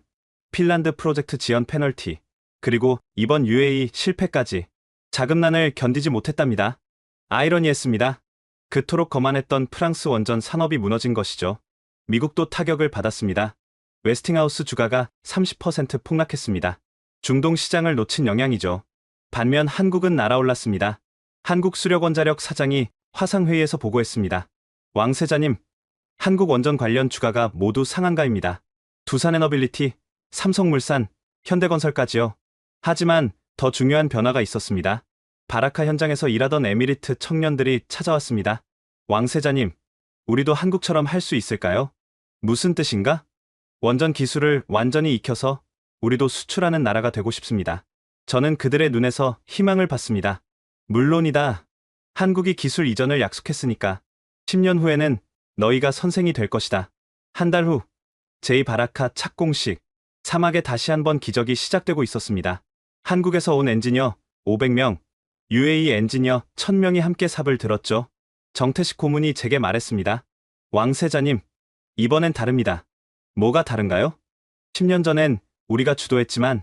핀란드 프로젝트 지연 페널티, 그리고 이번 UAE 실패까지 자금난을 견디지 못했답니다. 아이러니했습니다. 그토록 거만했던 프랑스 원전 산업이 무너진 것이죠. 미국도 타격을 받았습니다. 웨스팅하우스 주가가 30% 폭락했습니다. 중동 시장을 놓친 영향이죠. 반면 한국은 날아올랐습니다. 한국수력원자력 사장이 화상회의에서 보고했습니다. 왕세자님, 한국 원전 관련 주가가 모두 상한가입니다. 두산에너빌리티, 삼성물산, 현대건설까지요. 하지만 더 중요한 변화가 있었습니다. 바라카 현장에서 일하던 에미리트 청년들이 찾아왔습니다. 왕세자님, 우리도 한국처럼 할 수 있을까요? 무슨 뜻인가? 원전 기술을 완전히 익혀서 우리도 수출하는 나라가 되고 싶습니다. 저는 그들의 눈에서 희망을 봤습니다. 물론이다. 한국이 기술 이전을 약속했으니까 10년 후에는 너희가 선생이 될 것이다. 한 달 후 제2바라카 착공식. 사막에 다시 한번 기적이 시작되고 있었습니다. 한국에서 온 엔지니어 500명, UAE 엔지니어 1000명이 함께 삽을 들었죠. 정태식 고문이 제게 말했습니다. 왕세자님, 이번엔 다릅니다. 뭐가 다른가요? 10년 전엔 우리가 주도했지만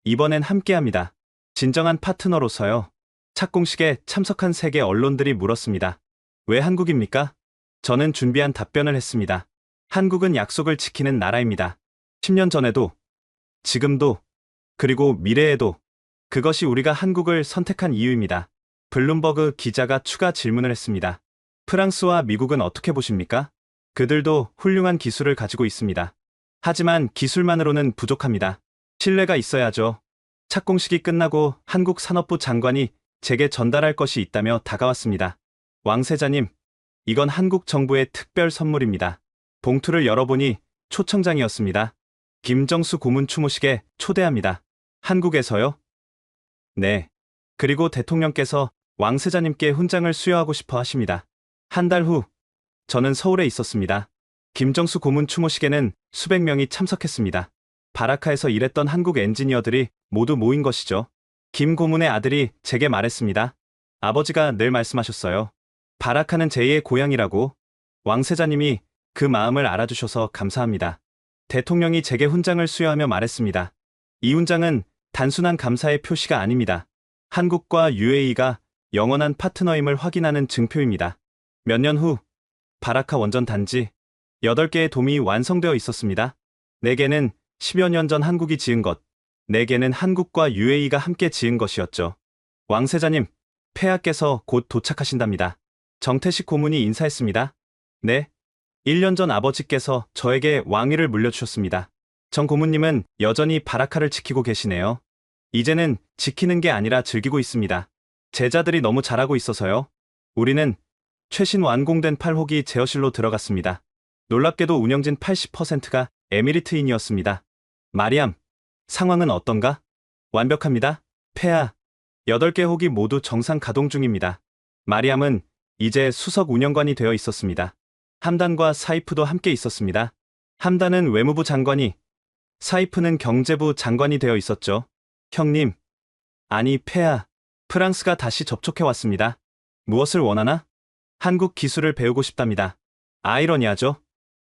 이번엔 함께합니다. 진정한 파트너로서요. 착공식에 참석한 세계 언론들이 물었습니다. 왜 한국입니까? 저는 준비한 답변을 했습니다. 한국은 약속을 지키는 나라입니다. 10년 전에도, 지금도, 그리고 미래에도 그것이 우리가 한국을 선택한 이유입니다. 블룸버그 기자가 추가 질문을 했습니다. 프랑스와 미국은 어떻게 보십니까? 그들도 훌륭한 기술을 가지고 있습니다. 하지만 기술만으로는 부족합니다. 신뢰가 있어야죠. 착공식이 끝나고 한국 산업부 장관이 제게 전달할 것이 있다며 다가왔습니다. 왕세자님, 이건 한국 정부의 특별 선물입니다. 봉투를 열어보니 초청장이었습니다. 김정수 고문 추모식에 초대합니다. 한국에서요? 네. 그리고 대통령께서 왕세자님께 훈장을 수여하고 싶어 하십니다. 한 달 후, 저는 서울에 있었습니다. 김정수 고문 추모식에는 수백 명이 참석했습니다. 바라카에서 일했던 한국 엔지니어들이 모두 모인 것이죠. 김 고문의 아들이 제게 말했습니다. 아버지가 늘 말씀하셨어요. 바라카는 제2의 고향이라고. 왕세자님이 그 마음을 알아주셔서 감사합니다. 대통령이 제게 훈장을 수여하며 말했습니다. 이 훈장은 단순한 감사의 표시가 아닙니다. 한국과 UAE가 영원한 파트너임을 확인하는 증표입니다. 몇 년 후, 바라카 원전 단지 8개의 돔이 완성되어 있었습니다. 4개는 10여 년 전 한국이 지은 것, 4개는 한국과 UAE가 함께 지은 것이었죠. 왕세자님, 폐하께서 곧 도착하신답니다. 정태식 고문이 인사했습니다. 네. 1년 전 아버지께서 저에게 왕위를 물려주셨습니다. 정 고문님은 여전히 바라카를 지키고 계시네요. 이제는 지키는 게 아니라 즐기고 있습니다. 제자들이 너무 잘하고 있어서요. 우리는 최신 완공된 8호기 제어실로 들어갔습니다. 놀랍게도 운영진 80%가 에미리트인이었습니다. 마리암, 상황은 어떤가? 완벽합니다. 폐하, 8개 호기 모두 정상 가동 중입니다. 마리암은 이제 수석 운영관이 되어 있었습니다. 함단과 사이프도 함께 있었습니다. 함단은 외무부 장관이, 사이프는 경제부 장관이 되어 있었죠. 형님, 아니 폐하, 프랑스가 다시 접촉해 왔습니다. 무엇을 원하나? 한국 기술을 배우고 싶답니다. 아이러니하죠?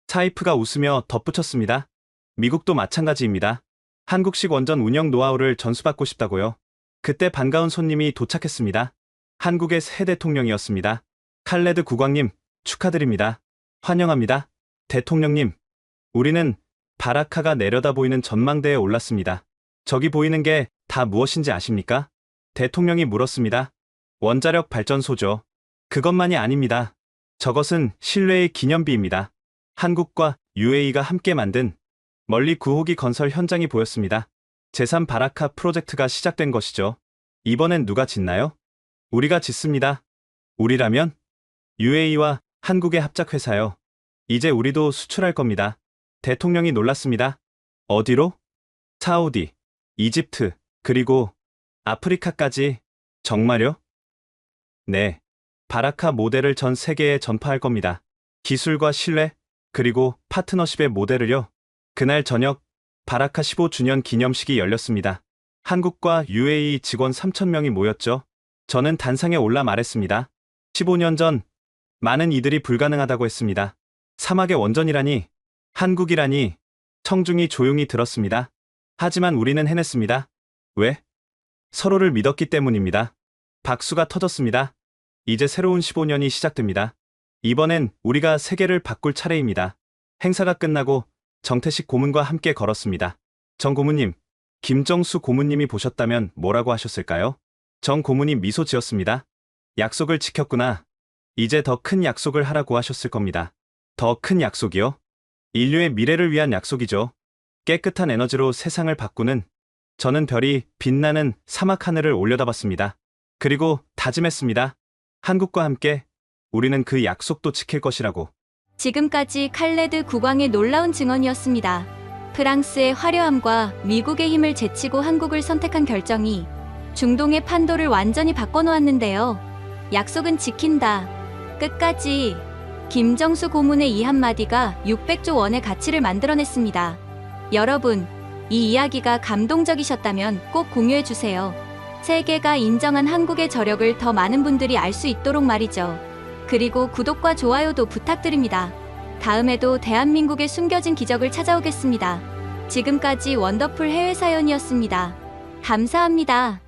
사이프가 웃으며 덧붙였습니다. 미국도 마찬가지입니다. 한국식 원전 운영 노하우를 전수받고 싶다고요. 그때 반가운 손님이 도착했습니다. 한국의 새 대통령이었습니다. 칼레드 국왕님, 축하드립니다. 환영합니다. 대통령님, 우리는 바라카가 내려다 보이는 전망대에 올랐습니다. 저기 보이는 게 다 무엇인지 아십니까? 대통령이 물었습니다. 원자력 발전소죠. 그것만이 아닙니다. 저것은 신뢰의 기념비입니다. 한국과 UAE가 함께 만든 멀리 9호기 건설 현장이 보였습니다. 제3 바라카 프로젝트가 시작된 것이죠. 이번엔 누가 짓나요? 우리가 짓습니다. 우리라면? UAE와 한국의 합작회사요. 이제 우리도 수출할 겁니다. 대통령이 놀랐습니다. 어디로? 사우디, 이집트, 그리고 아프리카까지. 정말요? 네. 바라카 모델을 전 세계에 전파할 겁니다. 기술과 신뢰, 그리고 파트너십의 모델을요. 그날 저녁 바라카 15주년 기념식이 열렸습니다. 한국과 UAE 직원 3,000명이 모였죠. 저는 단상에 올라 말했습니다. 15년 전 많은 이들이 불가능하다고 했습니다. 사막의 원전이라니, 한국이라니, 청중이 조용히 들었습니다. 하지만 우리는 해냈습니다. 왜? 서로를 믿었기 때문입니다. 박수가 터졌습니다. 이제 새로운 15년이 시작됩니다. 이번엔 우리가 세계를 바꿀 차례입니다. 행사가 끝나고 정태식 고문과 함께 걸었습니다. 정 고문님, 김정수 고문님이 보셨다면 뭐라고 하셨을까요? 정 고문이 미소 지었습니다. 약속을 지켰구나. 이제 더 큰 약속을 하라고 하셨을 겁니다. 더 큰 약속이요? 인류의 미래를 위한 약속이죠. 깨끗한 에너지로 세상을 바꾸는. 저는 별이 빛나는 사막 하늘을 올려다봤습니다. 그리고 다짐했습니다. 한국과 함께 우리는 그 약속도 지킬 것이라고. 지금까지 칼레드 국왕의 놀라운 증언이었습니다. 프랑스의 화려함과 미국의 힘을 제치고 한국을 선택한 결정이 중동의 판도를 완전히 바꿔놓았는데요. 약속은 지킨다. 끝까지. 김정수 고문의 이 한마디가 600조 원의 가치를 만들어냈습니다. 여러분, 이 이야기가 감동적이셨다면 꼭 공유해주세요. 세계가 인정한 한국의 저력을 더 많은 분들이 알 수 있도록 말이죠. 그리고 구독과 좋아요도 부탁드립니다. 다음에도 대한민국의 숨겨진 기적을 찾아오겠습니다. 지금까지 원더풀 해외 사연이었습니다. 감사합니다.